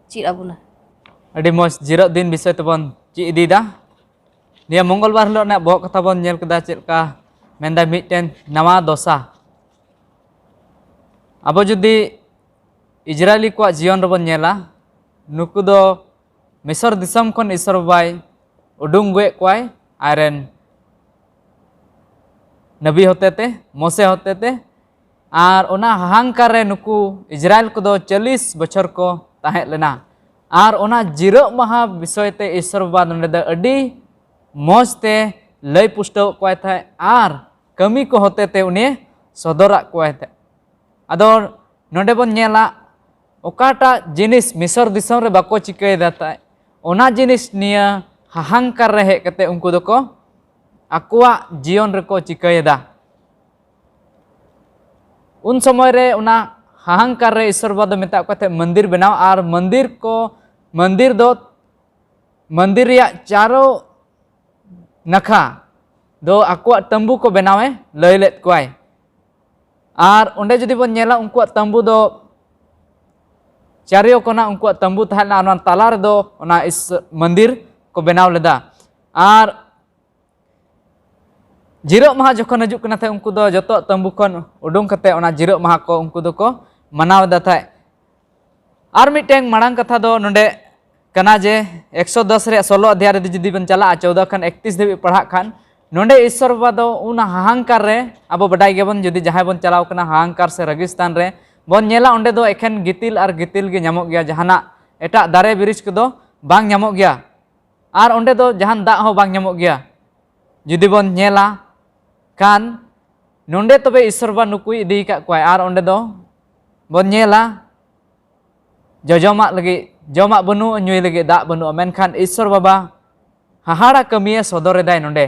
चीद आबुना अड़ी मज जीरो दिन विषय तेबन ची इदीदा निया मंगलबार हिलो ना बहक कथा बन नेल केदा चेलका मेनदा मिटन नवा दोसा अब जुदी इजरायली को जीवन रबन नेला नुकु दो मिसर दिसम खन ईश्वर बाय उडुंग गुए कोय आयरन नबी होते ते मोसे होते ते आर ओना हाहांकार रे नुकु इजराइल को दो 40 बछर को ताहे लेना आर ओना जीरो माह विषय ते ईश्वर बा नंदे द अडी मोजते लय पुष्टो कोय था आर कमी को होते ते उनी सदरा कोय था अदो नोंडे बन नेला ओकाटा जिनिस मिसर दिसम रे बाको चिकय दाता ओना जिनिस निया हाहांकार रे हे कते उनको दको आकुआ जीवन रेको चिकयदा उन समय रे उना हाहांकार रे ईश्वर बा दो मेता कते मंदिर बनाव आर मंदिर दो मंदिर या चारो नखा दो आकुआ तंबू को बनावे लय लेत कोय आर ओंडे जुदी बन नेला उनको तंबू दो चारियो कोना उनको तंबू थाना ओना ताला रे दो ओना इस मंदिर को बनाव लेदा आर जीरो माह जखन हजु कना थे उनको दो जतो तंबू खन उडुंग कते ओना जीरो माह को उनको दो को मनाव दा था आर मिटेंग मांग कथा दो नोंडे कना जे 110 रे 16 अध्याय रे जुदी बन चला 14 खन 31 देबी पढ़ा खान नोंडे ईश्वर बा दो उना हाहांकार रे अब बडाई गेबन जुदी जहां बन चलाव कना हाहांकार से रेगिस्तान रे बन नेला ओंडे दो एखन गितिल आर गितिल गे नामो गया जहाना एटा दारे बिरिज को दो बांग नामो गया आर ओंडे दो जहान दा हो बांग नामो गया जुदी बन नेला कान नोंडे तबे ईश्वर बा नुकुई इदी का कोय आर ओंडे दो बन नेला जजमा लगी जमा बनु न्युई लगी दा बनु मेनखान ईश्वर बाबा हाहाड़ा कमिए सदर दाय नोंडे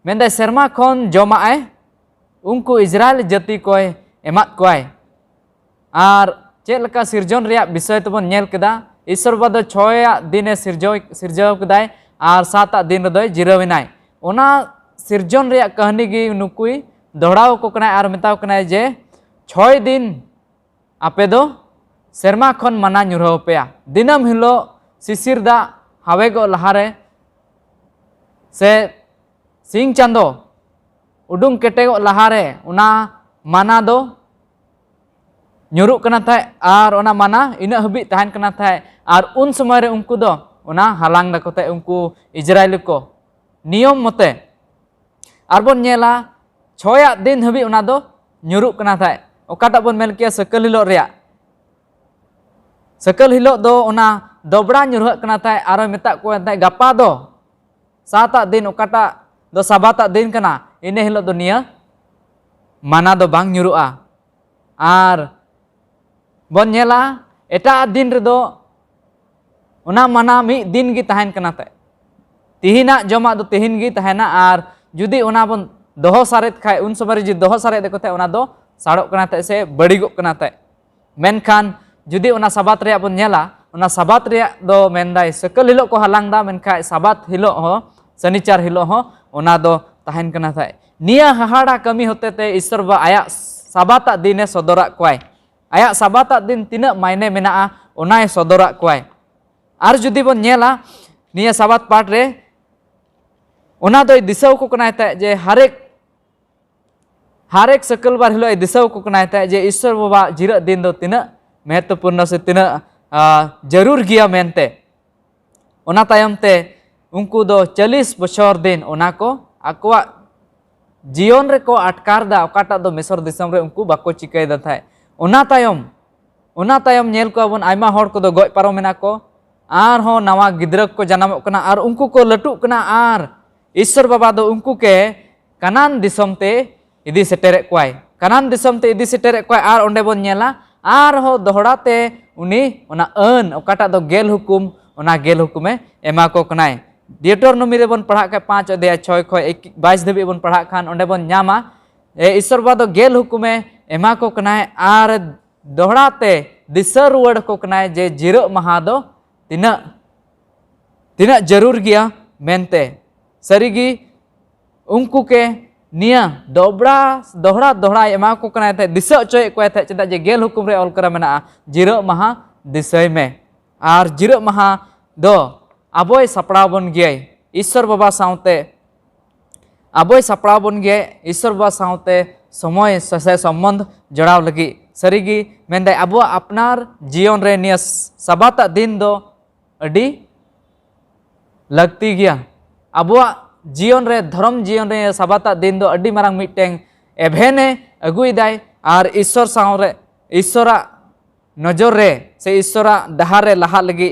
मेंदा शर्मा खन जमा आय उनको इजराइल जाति कोय एमात कोय आर चेलका सिरजन रिया विषय तबन नेल केदा ईश्वर बाबा 6 दिन सिरजव कदाय आर 7 दिन दय जिराविनाय ओना सिरजन रिया कहानी गी नुकुई दोहराव को कना आर मेताव कना जे 6 दिन आपे दो सेरमा खन मना ᱧᱩᱨᱦᱟᱹᱣ ᱯᱮᱭᱟ दिनम हिलो शिशिर दा हावेगो लहारे से सिंह चांदो उडुंग केटेगो लहारे उना माना दो nyuruk kena thai ar ona mana ina habi tahan kena thai ar un समय रे उनको दो ona halang dako thai उनको इजराइल को नियम मते आर बोन नेला 6 दिन habi ona do nyuruk kena thai okata bon mel kia sekal hilok rea sekal hilok do ona dobra nyuruh kena thai aro meta ko thai gapa do 7 दिन okata do sabata दिन kena ine hilok do nia mana do bang nyuru'a ar bon nyela eta दिन redo ona mana mi दिन gi tahan kena te tihina joma do tihin gi tahena ar judi ona bon doho saret khai un somari ji doho saret deko te ona do sarok kena te se badigok kena te menkan judi ona sabat rea bon nyela ona sabat rea do mendai sekal hilok ko halang da menkai sabat hilok ho sanichar hilok ho ona do tahan kena te nia hahara kami hote te isor ba ayak sabata dine sodora kwai ayak sabata din tina maine menaa onai sodora kwai ar judi bon nyela nia sabat part re ona doi disau ko kanai ta je harek sekal bar hilo disau ko kanai ta je isor baba jira din do tina महत्वपूर्ण से tina jarur gia mente ona tayam te unku do 40 bochor din ona ko akwa jion re ko atkar da okata do mesor disam re unku bako chikai da thai ona tayom nyel ko abon aima hor ko do goj paro mena ko ar ho nawa gidra ko janamok kana ar unku ko latu kana ar ईश्वर बाबा दो उनको के कानान दिसम ते इदी सेटेरे कोय कानान दिसम ते इदी सेटेरे कोय are ओंडे bone नेला are हो दोहड़ा ते उनी ओना अन ओकाटा दो गेल हुकुम ओना गेल हुकुमे एमा को कनाय डियोटोनोमी रे बोन पढ़ा के 5 अध्याय 6 खय 22 धबी बोन पढ़ा खान ओंडे बोन न्यामा ए ईश्वर बाबा दो गेल हुकुमे एमा को कनाय आर दोहड़ा ते दिसर रुवड़ को कनाय जे जिरो महा दो तिना जरूर गया मेनते सरीगी उनको के निया दोहड़ा एमा को कना थे दिशा चोय को थे चदा जे गेल हुकुम रे ऑल करा मेना जिरो महा दिसय में आर जिरो महा दो अबोय सपड़ा बन गए ईश्वर बाबा साउते अबोय सपड़ा बन गए ईश्वर बाबा साउते समय से संबंध जड़ाव लगी सरीगी मेंदे अबो अपनार जीवन रे निया सबाता दिन दो अडी लगती गया अबुआ जीवन रे धर्म जीवन रे सबाता दिन दो अड्डी मारंग मिटेंग एभेने अगुइदाय आर ईश्वर सावरे ईश्वरा नजर रे से ईश्वरा डहार रे लहा लगी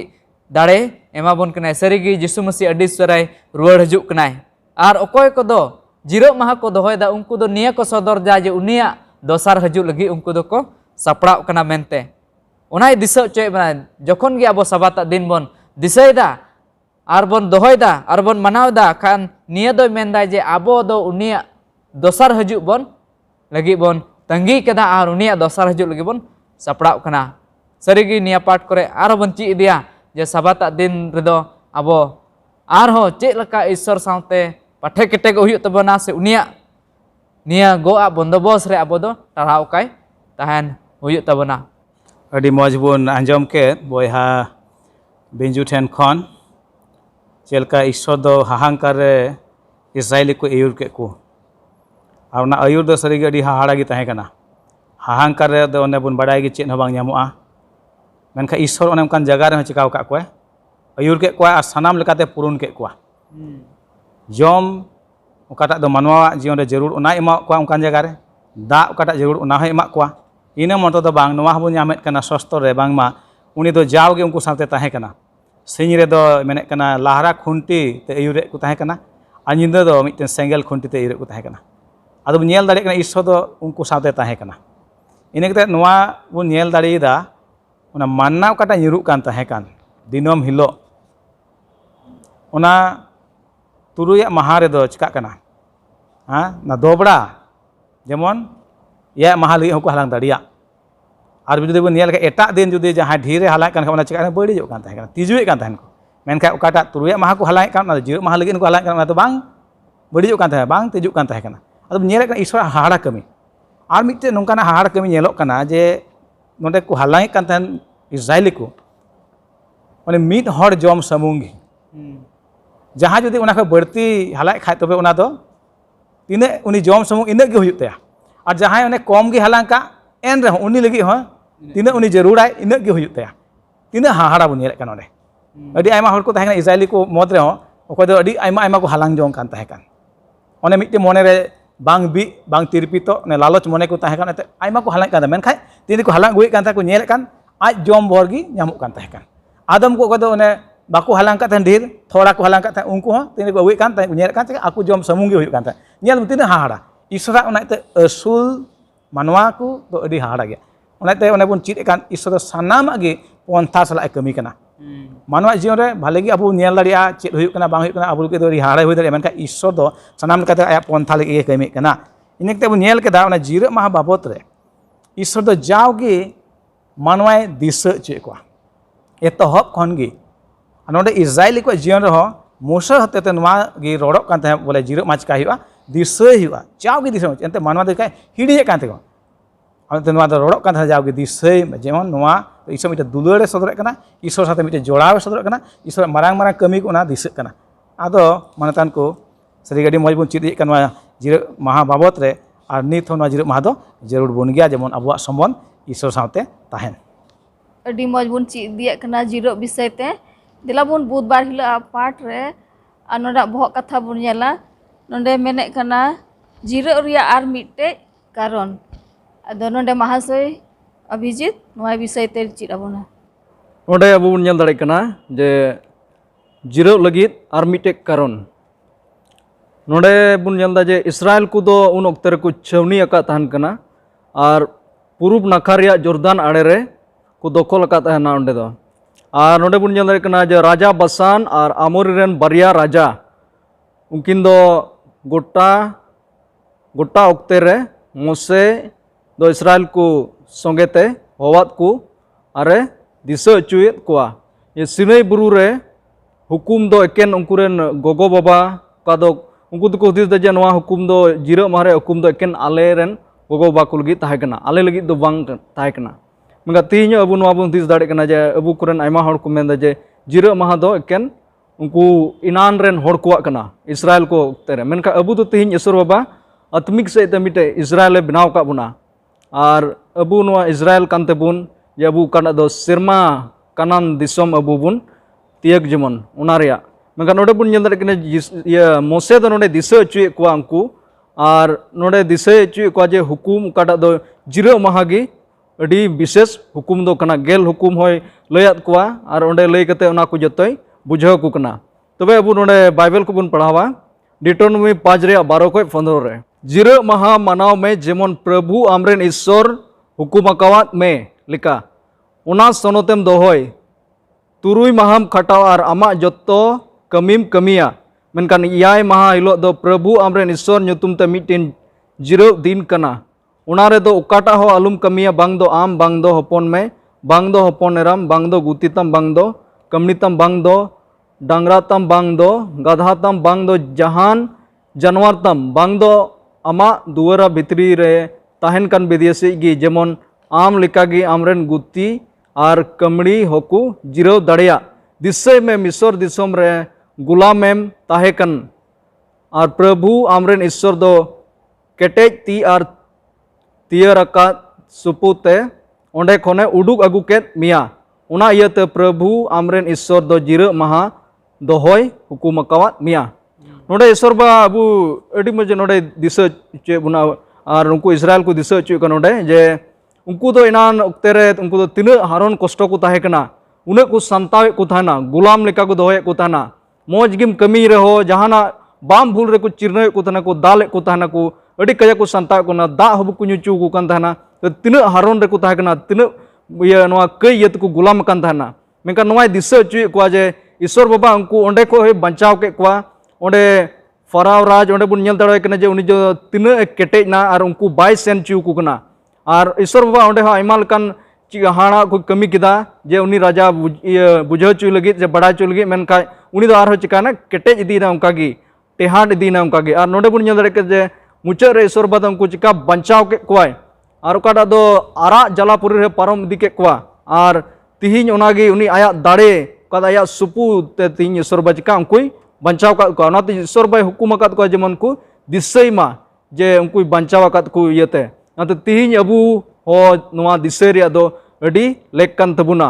दाड़े एमा bone कनाय सरीगी Yeshu Masih अड्डी Sarai रुवाड़ हजुक कनाय are अकोय को दो जिरो माहा को दोहयदा उनको दो निया को सदर जा जे उनिया दोसार हजुक लगी उनको दो को सपड़ा कना मेनते ओनाय दिसो चोय बना जखन गे अबो सबाता दिन बोन दिसयदा आरबन दोहयदा आरबन मनावदा खान निया दो मेनदा जे आबो दो उनिया दोसर हजुक बोन लगी बोन तंगी केदा आर उनिया दोसर हजुक लगी बोन सपड़ा कना सरीगी निया पाठ करे आर बोन ची इदिया जे सबाता दिन रेदो आबो आर हो चे लका ईश्वर सावते पाठे केटे को हुयु तबना से उनिया निया गोआ बंदोबस रे आबो दो टाराव काय ताहन हुयु तबना अडी मौज बोन आंजम के बोयहा बेंजू ठेन खन चेलका ईश्वर दो हाहांकार रे इस्राएली को अयुर के को और ना अयुर दो सरीगे अडी हाहाड़ा गी ताहे कना हाहांकार रे दो ओने बुन बड़ाई गी चेन हो बांग ᱧᱟᱢᱚᱜᱼᱟ मेनखा ईश्वर ओने उनकान जगह रे चिकाव का कोय अयुर के कोय आ सनाम लेकाते पुरुन के कोआ जम ओकाटा दो मानवा जीवन रे जरूर ओना एमा कोआ उनकान जगह रे दा ओकाटा जरूर ओना हो एमा कोआ इने मतो दो बांग नवा हबो ᱧᱟᱢᱮᱫ कना सस्तर रे बांग मा उनी दो जावगे उनको साथे ताहे कना सिंह रे दो मेने कना लहरा खुंटी ते अयुरे को ताहे कना आ निंदा दो मिटन सेंगल खुंटी ते अयुरे को ताहे कना आदो नेल दाड़े कना ईश्वर दो उनको साथे ताहे कना इने कते नवा बो नेल दाड़ेदा ओना मानना काटा निरुक कान ताहे कान दिनम हिलो ओना तुरुया महा रे दो चिका कना हां ना दोबड़ा जेमन या महा लगी होको हलांग दाड़िया और जुदी बन नेल के एटा दिन जुदी जहां ढीरे हलाय कान खाना चिका बड़ी कान ताहे कान तिजुए कान ताहेन को मेनखा ओकाटा तुरुया महा को हलाय कान ना जिरो महा लगी को हलाय कान ना तो बांग बड़ी कान ताहे बांग तिजु कान ताहे कान अदो नेल कान ईश्वर हाहाड़ा कमी और मिटे नोंकाना हाहाड़ा कमी नेलोक काना जे नोंडे को हलाय कान ताहेन इस्राएली को माने मिट हर जम समूंगी जहाँ जुदी उना खै बढ़ती हलाय खाय तबे उना दो तीने उनी जम समूह इना गे हुयुग तया और जहाँ उन्हें कम गे हलांग का एन रहे उनी लगी हो तीना उनी जरूराय इना गे हुयुग तया तीना हाहाड़ा बन नेले कान ओने अडी आयमा हर को ताहें इजरायली को मद रहे अखय दो अडी आयमा आयमा को हलांग जोंग कान ताहें कान ओने मिट्टे मोने रे बांग बी बांग तिरपितो ने लालच मोने को ताहें कान आयमा को हलांग कान मेनखाय तीन को हलांग गुई कान ता को नेले कान आज जम भर गी ᱧᱟᱢᱚᱜ ᱠᱟᱱ ᱛᱟᱦᱮᱸ ᱠᱟᱱ आदम को दो ओने बाको हलांग का ढेर थोड़ा को हलांग का उनको हो तीन को अगुई कान ता नेले कान आकु जम समूंग गे हुयुग कान ता नेल तीन हाहाड़ा ईश्वरा ओनाते असूल मानवा को तो अडी हाहाड़ा गया ओनाते ओने बन चिद कान ईश्वर सानामा गे पंथा सला कमी कना मानवा जीवन रे भाले गे अबु नेल दाड़िया चेद हुयुग कना बांग हुयुग कना अबु के दो हाहाड़ा हुई दाड़िया मेनका ईश्वर दो सानाम लेकाते आया पंथा लगे गे कमी कना इनकते अबु नेल केदा ओना जीरा माहा बाबत रे ईश्वर दो जावगे मानवाय दिशा चे को एतहब खन गे नोडे इजराइली को जीवन रहो मूसा हतेते नुआ गे रोड़क कान तहे बोले जीरो मा चिका हुआ दिशा हुआ जावगे दिशा एंते मानवा दे हिड़िए कान तेको अनते नुआ दो रोड़क कान तहे जावगे दिशा जेमन नुआ ईश्वर मिटे दुलारे सदरक कना ईश्वर साथे मिटे जोड़ाव सदरक कना ईश्वर मारांग मारांग कमी को ना दिशा कना आदो मानतान को सरी गडी मज बन चिद कन जीरो माहा बाबत रे और नित हो जीरो माहा दो जरूर बन गया जेमन अबुआ संबंध ईश्वर साथे ताहेन अडी मज बन चिदिया कना जीरो विषय ते दिला बन बुधवार हिला पाठ रे आ नोडा बहक कथा बन नेला नोडे मेने कना जीरो रिया आर मिटे कारण अदो नोडे महाशय अभिजीत नोआ विषय ते चिद आबोना नोडे अबु बन नेल दाड़े कना जे जीरो लगित आर मिटे कारण नोडे बन नेलदा जे इस्राएल को दो उन ओक्ते रे को छावनी अका तहन कना और पूर्व नाखा रिया जॉर्दान आड़े रे को दखल अका तहना ओंडे दो और नोडे बन नेल दाड़े कना जे राजा बसान और आमोरी रेन बारिया राजा उनकिन दो गोटा गोटा ओक्ते रे मोसे दो इस्राएल को संगेते होवात को अरे दिशा अचुएत कोआ ये सिनै बुरु रे हुकुम दो एकेन उनकुरेन गोगो बाबा का दो उनको तो हुदिस दा जे नोआ हुकुम दो जीरो मारे हुकुम दो एकेन आले रेन गोगो बाबा को लगी ताहे कना आले लगी दो बांग ताहे कना मेगा तीन अबु नोआ बन दिस दाड़े कना जे अबु कुरेन आयमा हड़ को मेंदा जे जीरो माहा दो एकेन उनको इनान रेन हड़ कोआ कना इस्राएल को तेरे मेनका अबु दो तीन ईश्वर बाबा आत्मिक से मिटे इस्राएल बनाव का बुना और अबु नोआ इस्राएल कानते बुन जे अबु काना दो सिरमा कानान दिसम अबु बुन तियक जेमन उना रिया मेनका नोडे बुन नेल दाड़े कना ये मोसे दो नोडे दिशा अचुए कोआ उनको और नोडे दिशा अचुए कोआ जे हुकुम काटा दो जीरो माहा गे अडी विशेष हुकुम दो कना गेल हुकुम होय लयात कोआ और ओंडे लय कते ओना को जतोय बुझाव को कना तबे अबु नोडे बाइबल को बुन पढ़ावा डिटोनोमी 5 रे 12 को 15 रे जीरो माहा मनाव में जेमन प्रभु आमरेन ईश्वर हुकुम अकावात में लिका ओना सनोतेम दोहोय तुरुई माहाम खटाव और आमा जत्तो कमीम कमिया मेनकान इयाय माहा हिलो दो प्रभु आमरेन ईश्वर ᱧᱩᱛᱩᱢ ते मिटिन जीरो दिन कना उना रे दो उकाटा हो अलुम कमिया बांग दो आम बांग दो हपन में बांग दो हपन एराम बांग दो गुतितम बांग दो कमनितम बांग दो डांगरातम बांग दो गधातम बांग दो जहान जानवरतम बांग दो आमा दुआरा भितरी रे ताहेन कान बेदियसे गी जेमन आम लेकागी आमरेन गुती और कमड़ी होकु जीरो दाड़िया दिसय में मिसर दिसम रे गुलामेम ताहेकन और प्रभु आमरेन ईश्वर दो केटेज ती और तियरका सुपुते ओंडे खने उडुक अगु केत मिया उना इयते प्रभु आमरेन ईश्वर दो जीरो माहा दोहोय हुकुम अकावात मिया नोडे ईश्वर बा अबु अडी मजे नोडे दिशा चे बुना और उनको इस्राएल को दिशा चे नोडे जे उनको दो इनान ओक्ते रे उनको दो तिना हारोन कष्ट को ताहेकना उना को संतावे को थाना गुलाम लेका को दोहे को थाना मौज गिम कमी रहो जहाना बाम भूल रे को चिरने को थाना को दाले को थाना को अडी कया को संता को ना दा हबु को ᱧᱩᱪᱩ को कान थाना तो तिना हारोन रे को ताहेकना तिना ये नोआ कई यत को गुलाम कान थाना मेका नोआ दिशा चे को जे ईश्वर बाबा उनको ओंडे को बंचाव के कोआ ओंडे फराव राज ओंडे बुन नेल दाड़े कना जे उनी जो तिना केटेज ना और उनको बाय सेन च्यू को कना और ईश्वर बाबा ओंडे आयमा लकान हाड़ा को कमी किदा जे उनी राजा बुझाव चुय लगी जे बड़ा चुय लगी मेनका उनी दो आरो चिकाना केटेज इदीना उनका गी टेहाड इदीना उनका गी और नोडे बुन नेल दाड़े के जे मुचाद रे ईश्वर बाबा उनको चिका बंचाव के कोय और ओकाटा दो आरा जलापुरी रे पारम इदी के कोआ और तिहिन ओनागी उनी आया दाड़े का आया सुपु ते तिहिन ईश्वर बाबा चिका उनकोय bancau kat ko onate Isor bai hukum akat ko jemon ku disai ma je unku bancau akat ku yete nate tihin abu ho noa disai ria do adi lekkan tabuna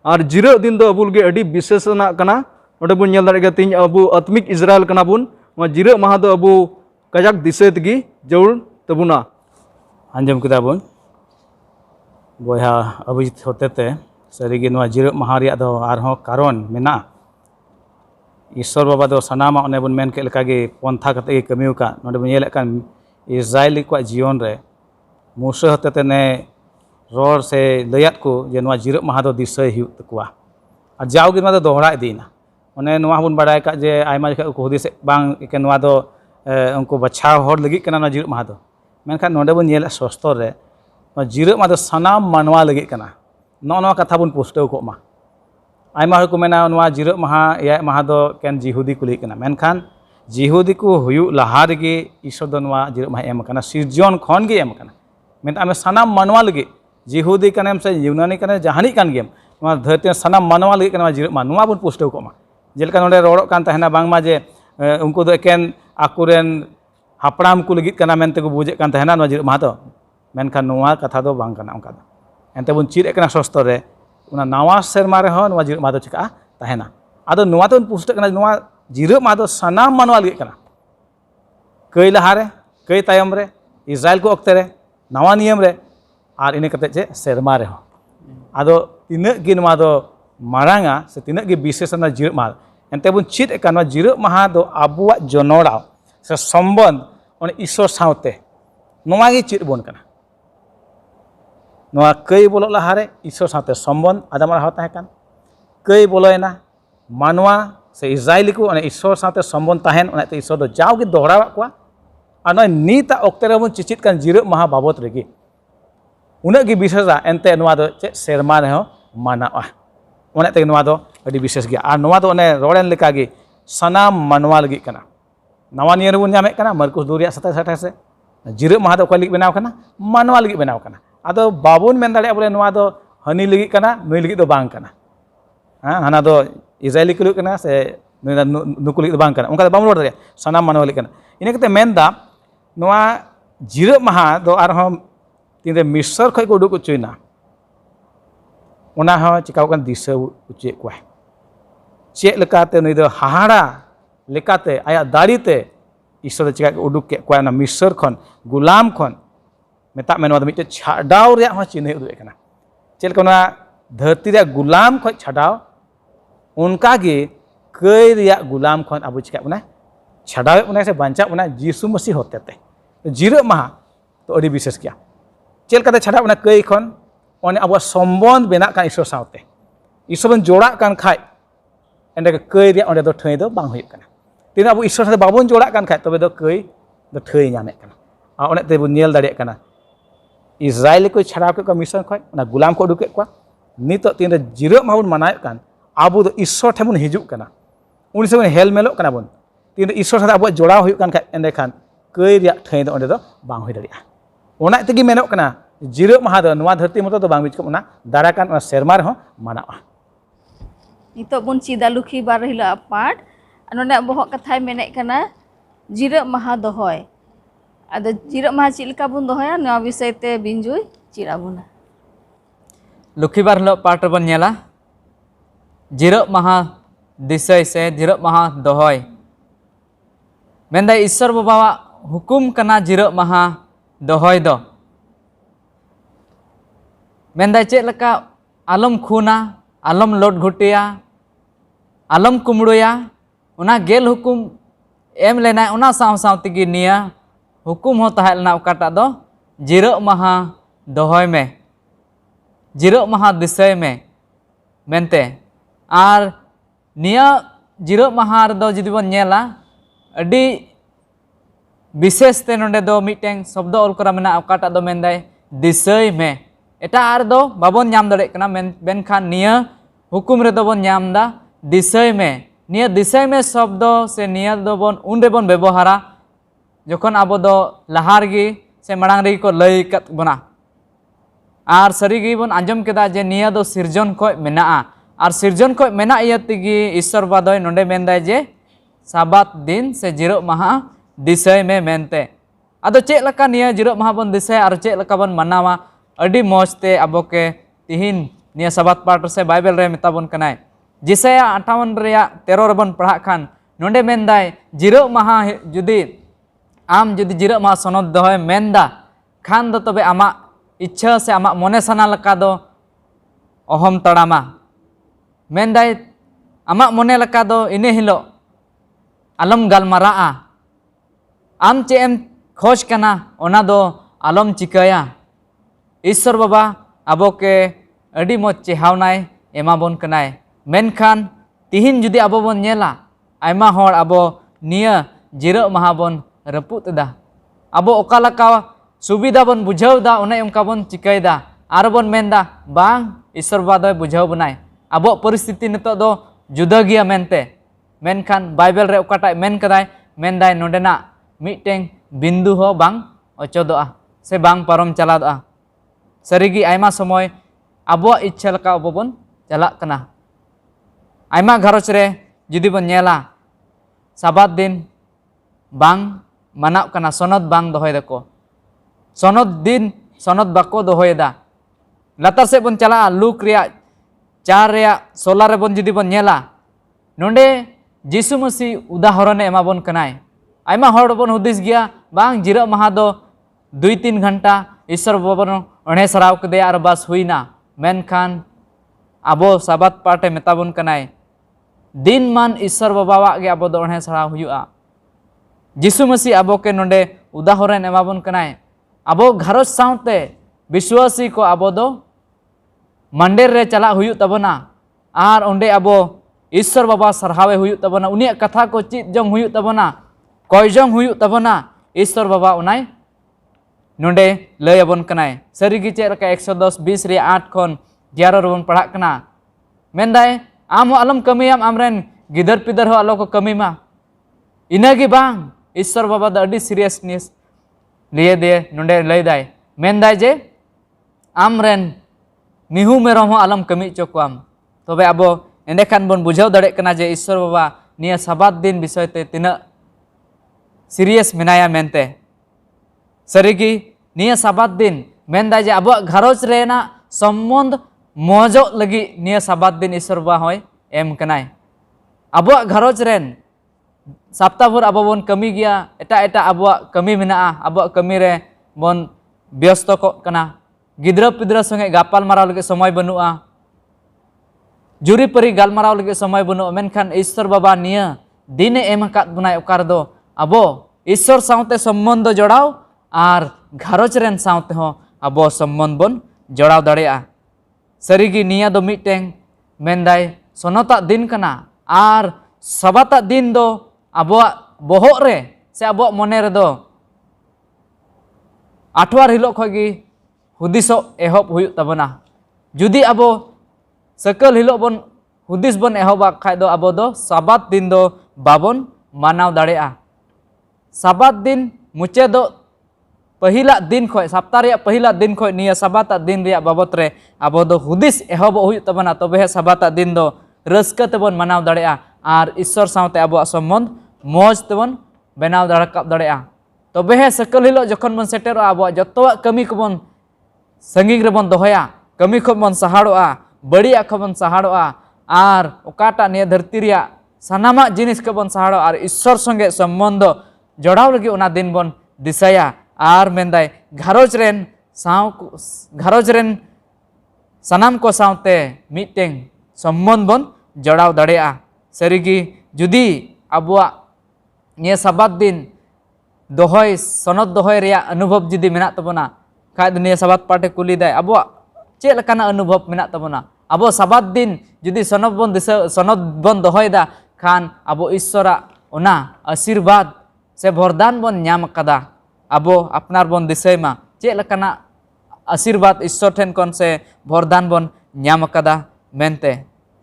ar jira din do abul ge adi bisesana kana node bun nyel dare ge tihin abu atmik Israel kana bun noa jira maha do abu kajak disai tegi jaul tabuna anjom kita bun boya abujit hotete sarigi noa jira maha ria do arho karon mena Isor baba do sanama one bun men ke lekage pontha kate ge kamiu ka node bun yelek kan Israeli ko jion re Musa hotete ne ror se layat ko je noa jira maha do disai hiu takwa ar jaw ge ma do dohra idina one noa bun badai ka je aima jekha ko hudis bang ke noa do unko bachaw hor lagi kana noa jira maha do menkan node bun yelek sostor re noa jira maha do sanam manwa lagi kana no katha bun postau ko ma aima hor ko mena noa jira maha ya maha do ken jihudi kuli kana menkan jihudi ko huyu lahar ge Isor do noa jira maha em kana sirjon khon ge em kana men ame sanam manwa lagi jihudi kana em se yunani kana jahani kan gem noa dharti sanam manwa lagi kana jira maha noa bun postau ko ma jelka node rorok kan tahena bang ma je unko do eken akuren hapram ku lagi kana mente ko buje kan tahena noa jira maha do menkan noa katha do bang kana onka ente bun chid ekana sostor re una nawa serma re ho noa jira maha do chika tahena ado noa to pusta kana noa jira maha do sanam manwa lagi kana kai lahare kai tayam re Israel ko okte re nawa niyam re ar ini kate je serma re ho ado tinak gi noa do maranga se tinak gi bisesana jira maha ente bun chid ekana jira maha do abuak jonora se sombon on Isor saute noa gi chid bon kana noa kai bolok lahare Isor saute sombon adam ra hota kan kai boloena manwa se Israeli ko on Isor saute sombon tahen on te Isor do jaw gi dohra kwa ana nita okte re bun chichit kan jira maha babot regi una gi bisesa ente noa do che serma re ho mana one te noa do adi bises gi ar noa do one roren leka gi sanam manwa lagi kana nawa niyer bun nyame kana Markus 2 27 se jira maha do kalik benaw kana manwa lagi benaw kana ado babun men dale bole noa do hani lagi kana nui lagi do bang kana hana do Israeli kulik kana se nu kulik do bang kana onka bam rod sanam manwa lagi kana ine kate menda noa jira maha do arhom tinde Misr khoi ko uduk ucuina ona ho chikau kan disa ucik kwa cek lekate nui do hahara lekate aya darite Isor chika uduk ke kwa na Misr khon gulam khon metak menwa do mite chadaw ria ho chine uduk kana cel kona dharti ria gulam khoi chadaw unka ge kai ria gulam khon abu chika una chadaw una se bancha una Jisu Masih hotete jira maha to adi bises kya cel kata chadaw una kai khon one abu sombon benak kan Isor saute Isor bon jorak kan khai ende kai ria onde do thai do bang huyuk kana tina abu Isor sa babon jorak kan khai tobe do kai do thai nyame kana one te bun nyel dare kana Israeli ko chadaw ke Misr khoi ona gulam ko uduk ke kwa nito tinde jira maha bun manai kan abu do Isor the bun hijuk kana uni se hel melok kana bun tinde Isor sa abu joraw huyuk kan khai ende kan kai ria thai do onde do bang hui daria ona tegi menok kana jira maha do noa dharti moto do bang bijko ona darakan ona serma re ho manawa Nitok bun cida lukhi bar hila apart anone bohok kathai menek kana jira maha dohoy ada jira maha chil ka bun dohoya noa bisay te binjui cira buna Lukhibar hilo part bon nyela jira maha disai se jira maha dohoy mendai Isor baba hukum kana jira maha dohoy do mendai cek leka alam khuna alam lot ghutia alam kumruya una gel hukum em lena una saw saw tigi nia hukum ho tahal na okata do jira maha dohoy me jira maha disay me mente ar nia jira maha do jidi bon nyela adi bises te nonde do miteng sobdo ol kora mena okata do mendai disay me eta ar do babon nyam dare kana ben khan nia hukum re do bon nyam da disay me nia disay me sobdo se nia do bon unde bon bebohara jokhon abo do lahar gi se marang re ko lay kat bona ar sari gi bon anjom keda je nia do sirjon khoi mena ar sirjon khoi mena iya tigi Isor badoy nonde mendai je साबात दिन से zero महा दिसय में मेनते आदो check लका निया zero महा बन दिसय और चेक लका बन मनावा अडी मौजते अबो के तिहिन निया साबात पाठ से बाइबल रे मेताबन कनाय जिसया 58 रेया 13 रबन पढ़ा खान नोंडे मेनदाय जिरो महा जुदी आम जुदी जिरो महा सनद दोय मेनदा खान दो तबे आमा इच्छा से आमा मने सना लका दो अहम तड़ामा मेनदाय आमा मने लका दो इने हिलो आलम गालमारा आम चे एम खोज कना ओना दो आलम चिकाया ईश्वर बाबा आबो के अडी मोज चेहावनाय एमाबन कनाय मेनखान तिहिन जुदी आबो बन नेला आयमा होड़ आबो निया जिरो महा बन रपुत दा आबो ओका लका सुविधा बन बुझावदा ओने ओंका बन चिकायदा आर बन मेनदा बांग ईश्वर बाबा दो बुझाव बनाय आबो परिस्थिति नितो दो जुदा गिया मेनते मेनखान बाइबल रे ओकाटाय मेन कदाय मेनदाय नोंडेना मिटेंग बिंदु हो बांग अचोदोआ से बांग पारम चलादोआ सरीगी आयमा समय आबो इच्छा लका आबो बन चला कना आयमा घरोच रे जुदी बन नेला साबात दिन बांग मनाव कना सनद बांग दोहय दको सनद दिन सनद बाको दोहयदा लातार से बन चला लुक रिया 4 रिया 16 रे बन जुदी बन नेला नोंडे जीसु मसीह उदाहरण एमा बन कनाय आयमा हड़ बन हुदिस गया बांग जिरो महा दो 2-3 घंटा ईश्वर बाबा अणे सराव कदे आर बस हुईना मेनखान आबो साबात पाटे मेताबन कनाय दिन मान ईश्वर बाबा गे आबो दो अणे सराव हुयुआ जीसु मसीह आबो के नोंडे उदाहरण एमाबन कनाय आबो घरोज सावते विश्वासी को आबो दो मंदिर रे चला हुयु तबना आर ओंडे आबो ईश्वर बाबा सरहावे हुयु तबना उनिया कथा को चित जंग हुयु तबना कय जंग हुयु तबना ईश्वर बाबा उनाय नोंडे लय अबन कनाय सरीगी चेक लका 110 20 रे 8 खन 11 रबन पढ़ा कना मेनदाय आम हो अलम कमियाम आमरेन गिदर पिदर हो आलो को कमी मा इनागी बांग ईश्वर बाबा द अडी सीरियसनेस लिए दे नोंडे लय दाय मेनदाय जे आमरेन मिहु मेरम हो अलम कमी चोकवाम तबे आबो एंडेखान बन बुझाव दड़े कना जे ईश्वर बाबा निया साबात दिन विषय ते तिना सीरियस मेनाया मेनते सरीगी निया साबात दिन मेनदा जे आबो घरोज रेना संबंध मौजो लगी निया साबात दिन ईश्वर बाबा होय एम कनाय आबो घरोज रेन सप्ताहभर आबो बन कमी गया एटा एटा आबो कमी मेना आबो कमी रे बन व्यस्त को कना गिद्रा पिद्रा संगे गापाल माराव लगे समय बनुआ जुरी परी गालमाराव लगे समय बनुआ मेनखान ईश्वर बाबा निया दिने एम अकाद बनाय ओकार दो आबो ईश्वर सावते संबंध जोड़ाव आर घरोज रेन सावते हो आबो संबंध बन जोड़ाव दाड़ेया सरीगी निया दो मिटेंग मेनदाय सोनता दिन कना आर सबाता दिन दो आबो बोहग रे से आबो मने रे दो आठवार हिलो खगी हुदिसो एहब हुयु तबना जुदी आबो सकल हिलो बन हुदिस बन एहबा खाय दो आबो दो साबात दिन दो बाबन मानाव दाड़ेया साबात दिन मुचे दो पहिला दिन खय सप्ताह रे पहिला दिन खय निया साबाता दिन रे बाबत रे आबो दो हुदिस एहब हुयु तबना तबे हे साबाता दिन दो रस्का तेबन मानाव दाड़ेया आर ईश्वर सावते आबो संबंध मौज तेबन बेनाव दाड़काब दाड़ेया तबे हे सकल हिलो जखन बन सेटेरो आबो जतवा कमी कोबन संगिंग रे बन दोहया कमी खो बन सहाड़ोआ बड़िया खो बन सहाड़ोआ आर ओकाटा निया धरती रिया सानामा जिनिस को बन सहाड़ो आर ईश्वर संगे संबंध जोड़ाव लगी उना दिन बन दिसाया आर मेनदाय घरोज रेन घरोज रेन सानाम को सावते मिटेंग संबंध बन जोड़ाव दाड़ेया सरीगी जुदी आबुआ निया साबात दिन दोहय सनद दोहय रिया अनुभव जुदी मेना तबना खाय निया साबात पाटे कुली दाय आबुआ चेक लकाना अनुभव मेना तबना आबो साबात दिन जुदी सनद बन दोहयदा खान आबो ईश्वरा ओना आशीर्वाद से वरदान बन नाम कदा आबो अपनार बन दिसयमा चेक लकाना आशीर्वाद ईश्वर ठेन कोन से वरदान बन नाम कदा मेनते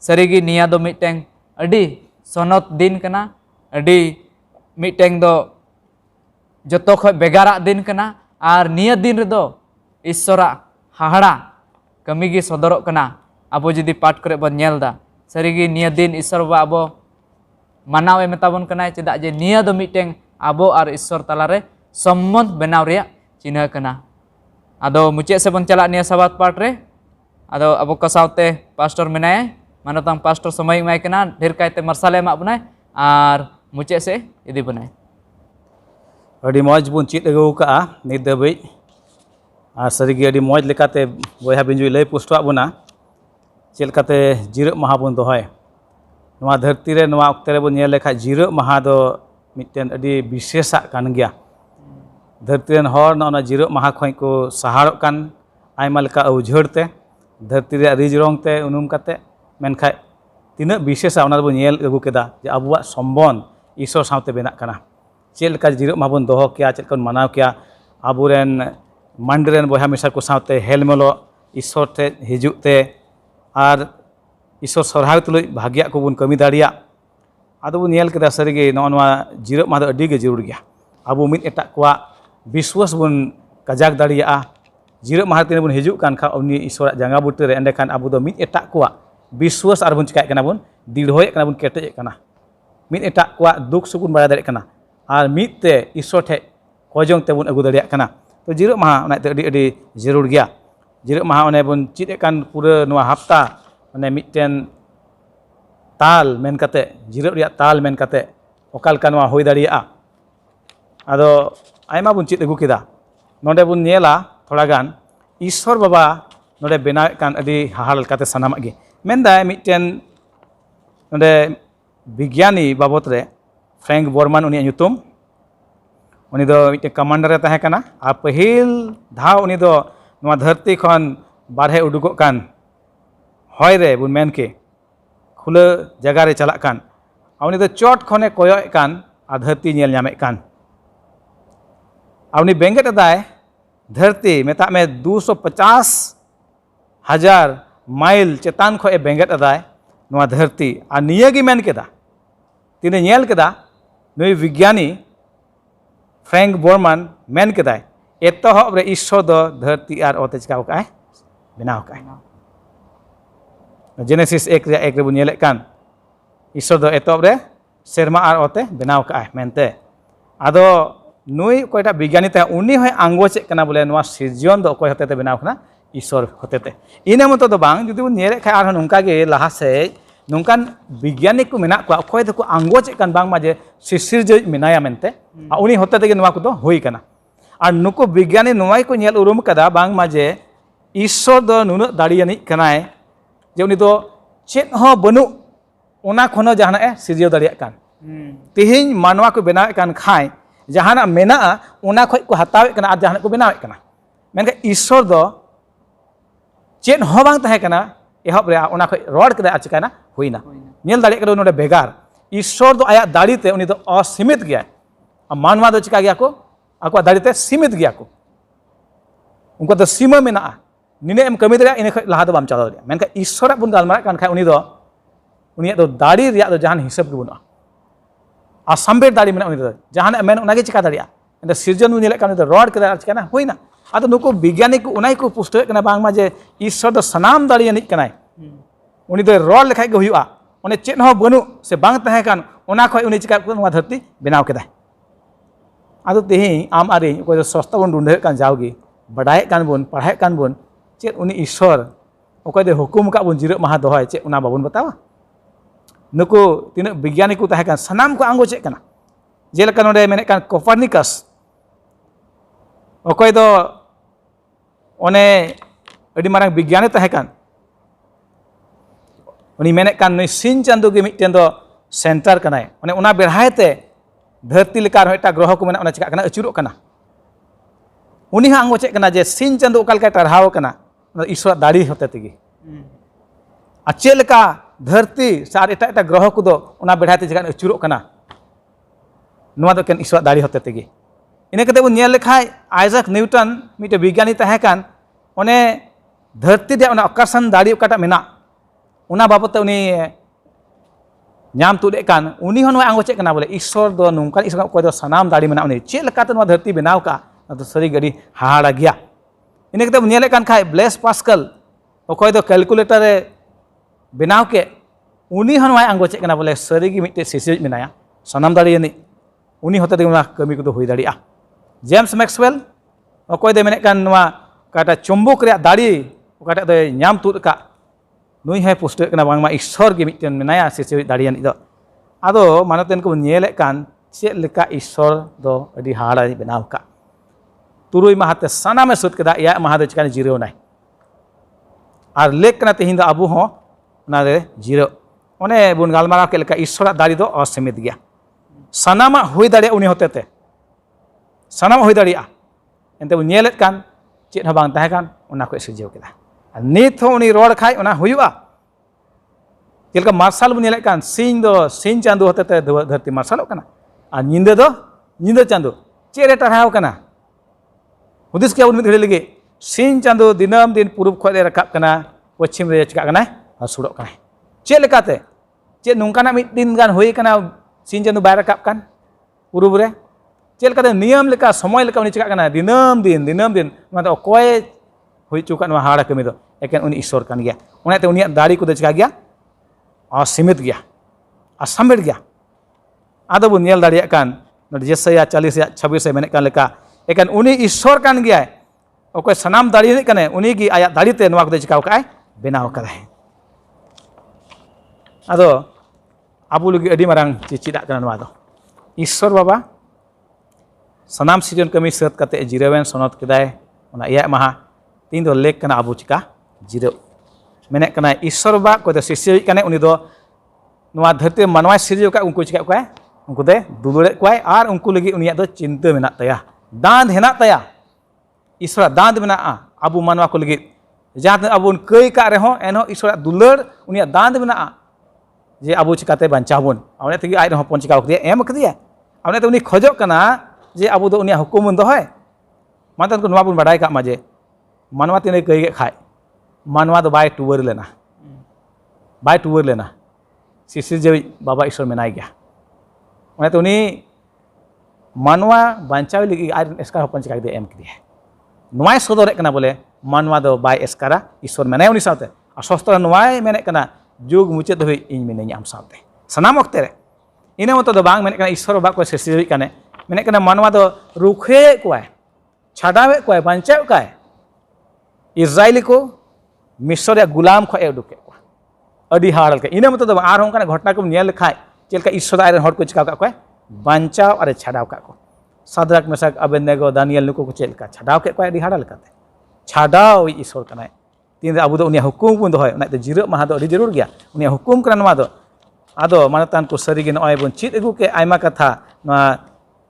सरीगी निया दो मिटेंग अडी सनद दिन कना अडी मिटेंग दो जतो खय बेगारा दिन कना आर निया दिन रे दो ईश्वरा हाहाड़ा कमी गी सदरक कना आबो जुदी पाठ करे बन नेलदा सरीगी निया दिन ईश्वर बा आबो manaw metabon kana cedak je nia do miteng abo ar Isor talare sombond benaw rea cina kana. Ado mucek sebon calak nia sabat part re ado abo ko saute pastor menaya manotang pastor samai mai kana ढेर kaite marsale mak bunai ar mucek se idi bunai. ᱟᱹᱰᱤ ᱢᱚᱡᱽ ᱵᱚᱱ ᱪᱮᱫ ᱟᱹᱜᱩ ᱠᱟᱜᱼᱟ ᱱᱤᱛ ᱫᱷᱟᱹᱵᱤᱡ ᱟᱨ ᱥᱟᱹᱨᱤᱜᱮ ᱟᱹᱰᱤ ᱢᱚᱡᱽ ᱞᱮᱠᱟᱛᱮ ᱵᱚᱭᱦᱟ ᱵᱤᱧᱡᱩᱭ ᱞᱟᱹᱭ ᱯᱩᱥᱴᱟᱹᱣᱟᱜ ᱵᱚᱱᱟ ᱪᱮᱫ ᱞᱮᱠᱟᱛᱮ ᱡᱤᱨᱟᱹᱜ ᱢᱟᱦᱟ ᱵᱚᱱ ᱫᱚᱦᱚᱭ ᱱᱚᱣᱟ ᱫᱷᱟᱹᱨᱛᱤ ᱨᱮ ᱱᱚᱣᱟ ᱚᱠᱛᱮ ᱨᱮᱵᱚᱱ ᱧᱮᱞ ᱞᱮᱠᱷᱟᱡ ᱡᱤᱨᱟᱹᱜ ᱢᱟᱦᱟ ᱫᱚ ᱢᱤᱫᱴᱮᱱ ᱟᱹᱰᱤ ᱵᱤᱥᱮᱥᱟᱜ ᱠᱟᱱ ᱜᱮᱭᱟ ᱫᱷᱟᱹᱨᱛᱤ ᱨᱮᱱ ᱦᱚᱲ ᱱᱚᱜᱼᱚ ᱱᱚᱣᱟ ᱡᱤᱨᱟᱹᱜ ᱢᱟᱦᱟ ᱠᱷᱚᱱ ᱠᱚ ᱥᱟᱦᱟᱨᱚᱜ ᱠᱟᱱ ᱟᱭᱢᱟ ᱞᱮᱠᱟ ᱟᱹᱣᱡᱷᱟᱹᱲ ᱛᱮ ᱫᱷᱟᱹᱨᱛᱤ ᱨᱮᱭᱟᱜ ᱨᱤᱡ ᱨᱚᱝ ᱛᱮ ᱩᱱᱩᱢ ᱠᱟᱛᱮ ᱢᱮᱱᱠᱷᱟᱡ ᱛᱤᱱᱟᱹᱜ ᱵᱤᱥᱮᱥᱟ ᱚᱱᱟ ᱫᱚᱵᱚᱱ ᱧᱮᱞ ᱟᱹᱜᱩ ᱠᱮᱫᱟ ᱡᱮ ᱟᱵᱚᱣᱟᱜ ᱥᱚᱢᱵᱚᱱ ᱤᱥᱚᱨ ᱥᱟᱶᱛᱮ ᱵᱮᱱᱟᱜ ᱠᱟᱱᱟ ᱪᱮᱫ ᱞᱮᱠᱟ ᱡᱤᱨᱟᱹᱜ ᱢᱟᱦᱟ ᱵᱚᱱ ᱫᱚᱦᱚ ᱠᱮᱭᱟ ᱪᱮᱫ ᱞᱮᱠᱟ ᱵᱚᱱ ᱢᱟᱱᱟᱣ ᱠᱮᱭᱟ ᱟᱵᱚᱨᱮᱱ ᱢᱟᱱᱰᱤ ᱨᱮᱱ ᱵᱚᱭᱦᱟ ᱢᱤᱥᱨᱟ ᱠᱚ ᱥᱟᱶᱛᱮ ᱦᱮᱞᱢᱮᱞᱚᱜ ᱤᱥᱚᱨ ᱴᱷᱮᱡ ᱦᱤᱡᱩᱜ ᱛᱮ ᱟᱨ ᱤᱥᱚᱨ ᱥᱚᱨᱦᱟᱭ ᱛᱩᱞᱩᱡ ᱵᱷᱟᱜᱤᱭᱟᱜ ᱠᱚᱵᱚᱱ ᱠᱟᱹᱢᱤ ᱫᱟᱲᱮᱭᱟᱜ ᱟᱫᱚ ᱵᱚᱱ ᱧᱮᱞ ᱠᱮᱫᱟ ᱥᱟᱹᱨᱤᱜᱮ ᱱᱚᱜᱼᱚ ᱱᱚᱣᱟ ᱡᱤᱨᱟᱹᱜ ᱢᱟᱦᱟ ᱫᱚ ᱟᱹᱰᱤ ᱜᱮ ᱡᱟᱹᱨᱩᱲ ᱜᱮᱭᱟ ᱟᱵᱚ ᱢᱤᱫ ᱮᱴᱟᱜ ᱠᱚᱣᱟᱜ ᱵᱤᱥᱣᱟᱥ ᱵᱚᱱ ᱠᱟᱡᱟᱠ ᱫᱟᱲᱮᱭᱟᱜᱼᱟ ᱡᱤᱨᱟᱹᱜ ᱢᱟᱦᱟ ᱛᱤᱱᱟᱹᱜ ᱵᱚᱱ ᱦᱤᱡᱩᱜ ᱠᱟᱱ ᱠᱷᱟᱡ ᱩᱱᱤ ᱤᱥᱚᱨᱟᱜ ᱡᱟᱸᱜᱟ ᱵᱩᱴᱟᱹ ᱨᱮ ᱮᱸᱰᱮᱠᱷᱟᱱ ᱟᱵᱚ ᱫᱚ ᱢᱤᱫ ᱮᱴᱟᱜ ᱠᱚᱣᱟᱜ ᱵᱤᱥᱣᱟᱥ ᱟᱨ ᱵᱚᱱ ᱪᱤᱠᱟᱹᱭᱮᱫ ᱠᱟᱱᱟ ᱵᱚᱱ ᱫᱤᱲᱦᱚᱭᱮᱫ ᱠᱟᱱᱟ ᱵᱚᱱ ᱠᱮᱴᱮᱡᱮᱫ ᱠᱟᱱᱟ ᱢᱤᱫ ᱮᱴᱟᱜ ᱠᱚᱣᱟᱜ ᱫᱩᱠ ᱥᱩᱠ ᱵᱚᱱ ᱵᱟᱲᱟᱭ ᱫᱟᱲᱮᱭᱟᱜ ᱠᱟᱱᱟ ᱟᱨ ᱢᱤᱫ te ᱤᱥᱚᱨ ᱴᱷᱮᱡ ᱠᱚᱡᱚᱝ ᱛᱮᱵᱚᱱ ᱟᱹᱜᱩ ᱫᱟᱲᱮᱭᱟᱜ ᱠᱟᱱᱟ ᱛᱚ ᱡᱤᱨᱟᱹᱜ ᱢᱟᱦᱟ ᱚᱱᱟᱛᱮ ᱟᱹᱰᱤ ᱡᱟᱹᱨᱩᱲ ᱜᱮᱭᱟ ᱡᱤᱨᱟᱹᱜ ᱢᱟᱦᱟ ᱚᱱᱮ ᱵᱚᱱ ᱪᱮᱫ ᱮᱫ ᱠᱟᱱ ᱯᱩᱨᱟᱹ ᱱᱚᱣᱟ ᱦᱟᱯᱛᱟ ᱚᱱᱮ ᱢᱤᱫᱴᱮᱱ ताल मेन कते जिरब रिया ताल मेन कते ओका लेका नोआ होई दाड़ियागा आदो आयमा बुन चेद अगु केदा नोडे बुन नेला थोड़ा गान ईश्वर बाबा नोडे बेनाव कान अडी हाहाड़ लेकाते सानामाग गे मेनदाय मिटटेन नोडे विज्ञानी बाबत रे फ्रैंक बोरमान उनी ᱧᱩᱛᱩᱢ उनी दो मिटटे कमांडर रे ताहे काना आ पहिल धाव उनी दो नोआ धरती खन बारहे उडुगोग कान हय रे बुन मेन के खुला जगह रे चलाक कान उनी दो चोट खने कोयोग कान आ धरती नेल ᱧᱟᱢᱮᱜ कान उनी बेंगेट दाय धरती मेता में 250,000 माइल चेतान खो बेंगेट दाय नोआ धरती आ निया गी मेन केदा तिने नेल केदा नुई विज्ञानी फ्रैंक बोरमान मेन केदाय एतहब रे ईश्वर दो धरती आर ओते चिका काय बनाव काय जेनेसिस 1 रे बुन नेलेक कान ईश्वर दो एतहब रे सेरमा आर ओते बनाव काय मेनते आदो नुई कोयटा विज्ञानी ते उनी होय आंगोचेक कना बोले नोआ सिरजन दो कोय होते बनाव कना ईश्वर होते इना मतो दो बांग जुदी बुन नेले खाय आर नोंका गे लाहा से नोंकान विज्ञानिक को मेना को कोय दो को आंगोचेक कान बांग माजे सिरजय मेनाया मेनते आ उनी होते तेगे नोआ को दो होई कना आर नुको विज्ञानी नोआई को नेल उरुम कदा बांग माजे ईश्वर दो नुनु दाड़ियानी कनाय जे उनी दो चेत हो बनु ओना खनो जहाना ए सिरजय दाड़िया कान तिहिन मानवा को बनाव कान खाय जहाना मेना ओना खय को हतावे कना आर जहाना को बनावे कना मेनका ईश्वर दो चेत हो बांग तहे कना एहब रे ओना खय रोड कदा चिकाना होइना नेल दाड़िया कदो नोडे बेगार ईश्वर दो आया दाड़ी ते उनी दो असीमित गया मानवा दो चिका गया को आको दाड़ी ते सीमित गया को उनको दो सीमा मेना निने एम कमी दरिया इने खय लाहा दो बाम चालाव दरिया मेनका ईश्वर बुन गालमारा कान खाय उनी दो दाड़ी रिया दो जहान हिसाब के बुना आसामबेर दाड़ी मेना उनी दो जहान मेन उनागे चिका दाड़िया एंड सिरजन नेले कान दो रोड कदा चिकाना होइना आदो नुको विज्ञानिक को उनाई को पुष्टय कना बांग माजे ईश्वर दो सनाम दाड़ी यानी कनाय उनी दो रोड लेखाय गे हुयुआ ओने चेत हो बनु से बांग तहे कान ओना खय उनी चिका को धरती बनाव केदा आदो तेही आम आरे कोई दो सस्ता बन ढूंढे कान जाओगी बड़ाए कान बन पढ़ाए कान बन चेत उनी ईश्वर ओकोय दो हुकुम का बन जिरब माहा दोहय चेत उना बाबन बतावा नुको तीन विज्ञानिक को तहे कान सनाम को आंगो चेक कना जेलका नोडे मेने कान कोपर्निकस ओकोय दो ओने अडी मारंग विज्ञानी तहे कान उनी मेने कान नुई सिन चांदो गे मिटटेन दो सेंटर कनाय ओने उना बेरहायते धरती लेका एटा ग्रह को मेना चिका कना अचुरो कना उनी हा आंगो चेक कना जे सिन चांदो ओका लेका टरहाव कना ईश्वर दाड़ी होते तेगे आ चेक लेका धरती सार एटा ग्रह को दो उना बेरहायते चिका अचुरो कना नोआ दो केन ईश्वर दाड़ी होते तेगे इने कते बुन नेल लेखाय आइजैक न्यूटन मिटे विज्ञानी तहे कान ओने धरती दे ओना आकर्षण दाड़ी ओकाटा मेना उना बाबते उनी नाम तुले कान उनी होन आंगो चेक कना बोले ईश्वर दो नोंका ईश्वर कोय दो सनाम दाड़ी मेना उनी चेक लेकाते नोआ धरती बनाव का तो सरी गडी हाहाड़ा गया इने कते नेले कान खाय ब्लेस पास्कल ओकोय दो कैलकुलेटर रे बनाव के उनी हन वाय आंगो चेकना बोले सरीगी मिट्टे सिसिज मिनाया सनाम दाड़ी नि उनी होते दे कमी को हुई दाड़ी जेम्स मैक्सवेल अकोय दे मेने कान नवा काटा चुंबक रे दाड़ी काटा दे नाम तुद का नुई है पुष्ट कना बांगमा ईश्वर गे मिट्टेन मिनाया सिसिज दाड़ी नि दो आदो मानतेन को नेले कान चेक लेका ईश्वर दो अडी हाड़ा बनाव का तुरुई माहाते सनामे सुद केदा या महादे चिकान जिरो नाय और लेक कना तेहिं दो अबु हो नारे जिरो ओने बुन गालमाराव के लेका ईश्वर दाड़ी दो असीमित गया सनामा हुई दाड़े उनी होतेते सनामा हुई दाड़िया एंते बुन नेलेत कान चेक हं बांग ताहे कान ओना को सिरजेव केदा नित हो उनी रोड खाय ओना हुयुआ चेलका मार्शल बुन नेलेत कान सिंह चांदो होतेते धरती मार्शलों कना और निंदे दो निंदे चांदो चेरे टराव कना हुदिस के उन घड़ी लगे सिंह चांदो दिनम दिन पूरब खोदे रकाब कना पश्चिम रे चिका कना हसुड़ो कना चे लेकाते चे नोंकाना मिद दिन गान होई कना सिंह चांदो बाय रकाब कान पूरब रे चे लेकाते नियम लेका समय लेका उनी चिका कना दिनम दिन मतलब अकोय होई चुका नवा हाड़ा कमी दो एकेन उनी ईश्वर कान गया उनाते उनिया दाड़ी को चिका गया असीमित गया असामित गया आदो बुन नेल दाड़िया कान जेसया 40 या 26 मेने कान लेका एकान उनी ईश्वर कान गया ओको सनाम दाड़ी कने उनी की आया दाड़ी ते नवा को चिकाव काय बेनाव काय आदो आबु लगी अडी मारांग चिचिदा कना नवा दो ईश्वर बाबा सनाम सीजन कमी सत कते जिरावेन सनत केदाय ओना या महा तीन दो लेक कना आबु चिका जिरो मेने कना ईश्वर बाबा को शिष्य कने उनी दो नवा धरती मानवा सिरजो का उनको चिका काय उनको दे दुलुड़े कोय और उनको लगी उनिया दो चिंता मेना तया दांत हेना तया ईश्वर दांत मेना आबु मानवा को लगी जहाँ आबु कई का रहो एनो ईश्वर दुलड़ उनिया दांत मेना जे आबु चिकाते बांचाबुन आवने तगी आय रहो पन चिका कदिया एम कदिया आवने तो उनी खोजो कना जे आबु दो उनिया हुकुम बन दोय मानतन को नवा बुन बाडाय का माजे मानवा तिने कई गे खाय मानवा दो बाय टुवर लेना शिशिर जे बाबा ईश्वर मेनाय गया उन्हें तो उन्हीं मानवा बांचाव लगी आर एस्कार हपन चिका दे एम किया नवाय सदर कना बोले मानवा दो बाय एस्कारा ईश्वर मेनाय उनी साथे अस्वस्थ नवाय मेने कना जुग मुचाद हुई इन मेने आम साथे सनाम वक्त रे इने मत दो बांग मेने कना ईश्वर बा को सिरजिर कने मेने कना मानवा दो रुखे कोय छाडावे कोय बांचाव काय इजराइल को मिस्र या गुलाम खो उडुके को अडी हाड़ के इने मत दो आर होंका घटना को नेल खाय चेलका ईश्वर आयरन हड़ को चिका का बांचाव और छाड़ाव का को सादराक मेसाक अबेदनेगो दानियल नुको को चेलका छाड़ाव के को हाड़ा लेकाते छाड़ाव ईश्वर कनाय तीन अबु दो उनिया हुकुम बन दोय उना जिरो माहा दो अडी जरूर गया उनिया हुकुम कना नवा दो आदो मानतान को सरीगे नय बन चित अगु के आयमा कथा नवा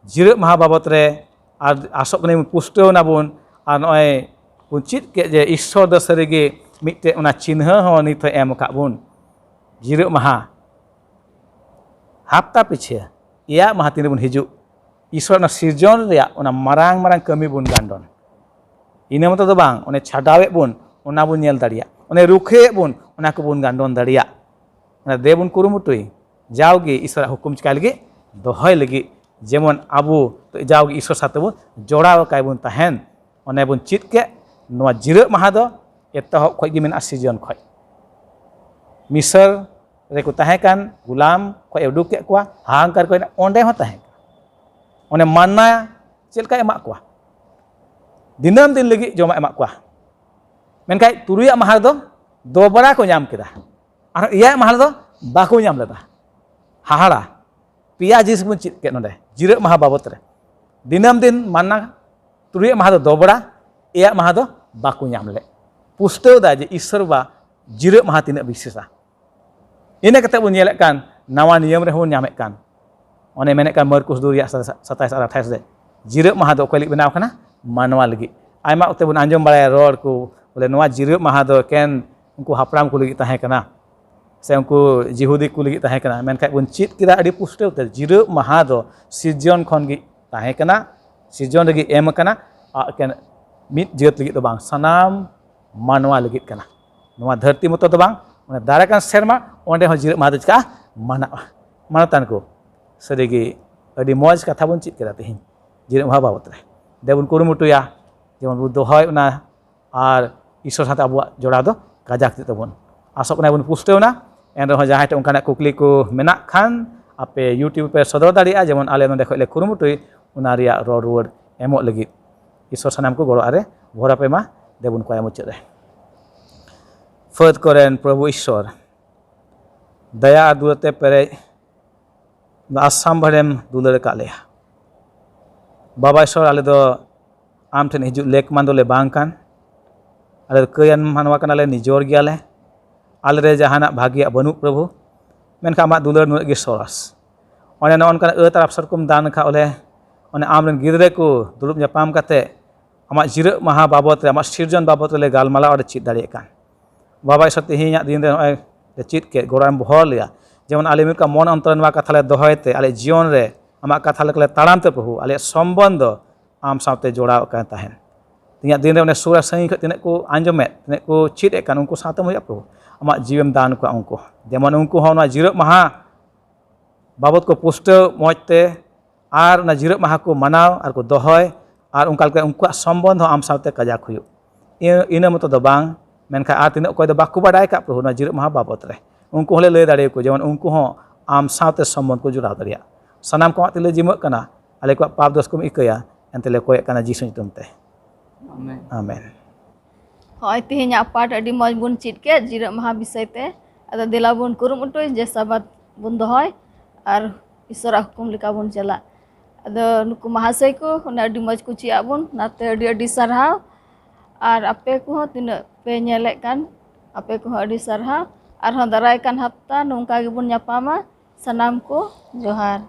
जिरो माहा बाबत रे आर आसो कने पुष्टो नाबुन आर नय बन चित के जे ईश्वर दो सरीगे मिटे उना चिन्ह हो नित एम का बुन जिरो माहा हफ्ता पीछे या माहा तीन बन हिजु ईश्वर सिरजन रे मारांग मारांग कमी बुन गांडन इना मत दो बांग ओने छाडावे बुन ओना बुन नेल दाड़िया ओने रुखे बुन ओना को बुन गांडन दाड़िया ओना दे बुन कुरुमुटुई जावगे ईश्वर हुकुम चिका लगी दोहय लगी जेमन आबु तो जावगे ईश्वर साथे बुन जोड़ाव काय बुन ताहेन ओने बुन चित के नवा जिरो माहा दो एतहब खय गे मेना सिरजन खय मिसर रेको ताहे कान गुलाम खय उडुक के कोआ हांकार को ओंडे हो ताहे ओने मानना चेलका एमा कोआ दिनम दिन लगी जमा एमा कोआ मेनखाय तुरुया माहा दो दोबरा को नाम केदा और इया माहा दो बाको नाम लेदा हाहाड़ा पिया जिस बुन चित के नोडे जिरो माहा बाबत रे दिनम दिन मानना तुरुया माहा दो दोबरा इया माहा दो बाको नाम ले पुष्टो दा जे ईश्वर बा जिरो माहा तिना विशेषा इने कते बुन नेले कान नवा नियम रे हो नामे कान ओने मेने कान मरकुस 2:27 और 28 दे जिरो माहा दो कोलिक बनाव कना मानवा लगी आयमा उते बुन आंजम बाड़ाय रोड को बोले नवा जिरो माहा दो केन उनको हापराम को लगी ताहे कना से उनको जिहुदी को लगी ताहे कना मेनखाय बुन चित किदा अडी पुष्टे उते जिरो माहा दो सिरजन खन गी ताहे कना सिरजन लगी एम कना आ केन मित जेत लगी तो बांग सनाम मानवा लगी कना नवा धरती मतो तो बांग ओने दाराकान सेरमा ओंडे हो जिरो माहा दो चिका मानतान को सरीगे अडी मौज कथा बुन चित केदा तेहिं जिरो माहा बाबत रे देबुन कुरुमुटुया जेमन बुन दोहय ओना और ईश्वर साथे आबुआ जोड़ा दो काजाक तबन आसोक ना बुन पुष्टेवना एनरह जहाँ उनकाना कुकली को मेना खान आपे यूट्यूब पे सदर दाड़िया जेमन आले नोंडे खले कुरुमुटुई उना रिया रॉ रुवाड़ एमो लगी ईश्वर सानाम को गड़ो आरे भोरा पे मा देबुन को मुचाद रे फद करें प्रभु ईश्वर दया दुलते पेरे आसाम भरेम दुलर का लिया बाबा ईश्वर आले दो आम ठेन हिजु लेक मानदोले बांकान आले कयान मानवा कनाले निजोर गियाले आले रे जहाना भाग्य बनु प्रभु मेनखा आमा दुलर नुर गे सरस ओने नन का तरफ सरकुम दान खा ओले ओने आम रेन गिदरे को दुरुब जापाम काते आमा जिर महा बाबत रे आमा सिरजन बाबत रे गालमाला और चित दाड़े कान बाबा ईश्वर तेहिया दिन रे नय चित के गोराम बहर लिया जेमन आले मिका मन अंतर नवा कथा ले दोहयते आले जीवन रे आमा कथा लेकले ताड़ामते प्रभु आले संबंध आम साथे जोड़ाव कान ताहेन तिया दिन रे ओने सुरा सही ख तिने को आंजमे तिने को चित कान उनको साथे होया प्रभु आमा जीवम दान को उनको जेमन उनको हो ना जिर महा बाबत को पुष्ट मजते आर ना जिर महा को मनाव आर को दोहय आर उनका उनको संबंध आम साथे कजाक हुयो इन मत दो बांग मेनखा आ तीन अकय दो बाकु बाडाय का प्रभु ना जिर महा बाबत रे उनको हले लय दाड़े को जेमन उनको हो आम साथे संबंध को जुड़ा दाड़िया सनाम को तिले जिमक कना आले को पाप दोष को इकया एनतेले कोय कना जीसु तुमते आमेन हय तेहें पाठ अडी मज बुन चित के जिर महा विषय ते अदा देला बुन कुरुमुटु जे साबात बुन दोहय आर ईश्वर हुकुम लेका बुन चला अदा नुकु महाशय को होने अडी मज को चिया बुन नाते अडी सारहाव आर आपे को तीन पे नेले कान आपे को अडी सारहाव आर दाराय कान हफ्ता नोंका गे बुन ᱧᱟᱯᱟᱢᱟ सनाम को जोहार।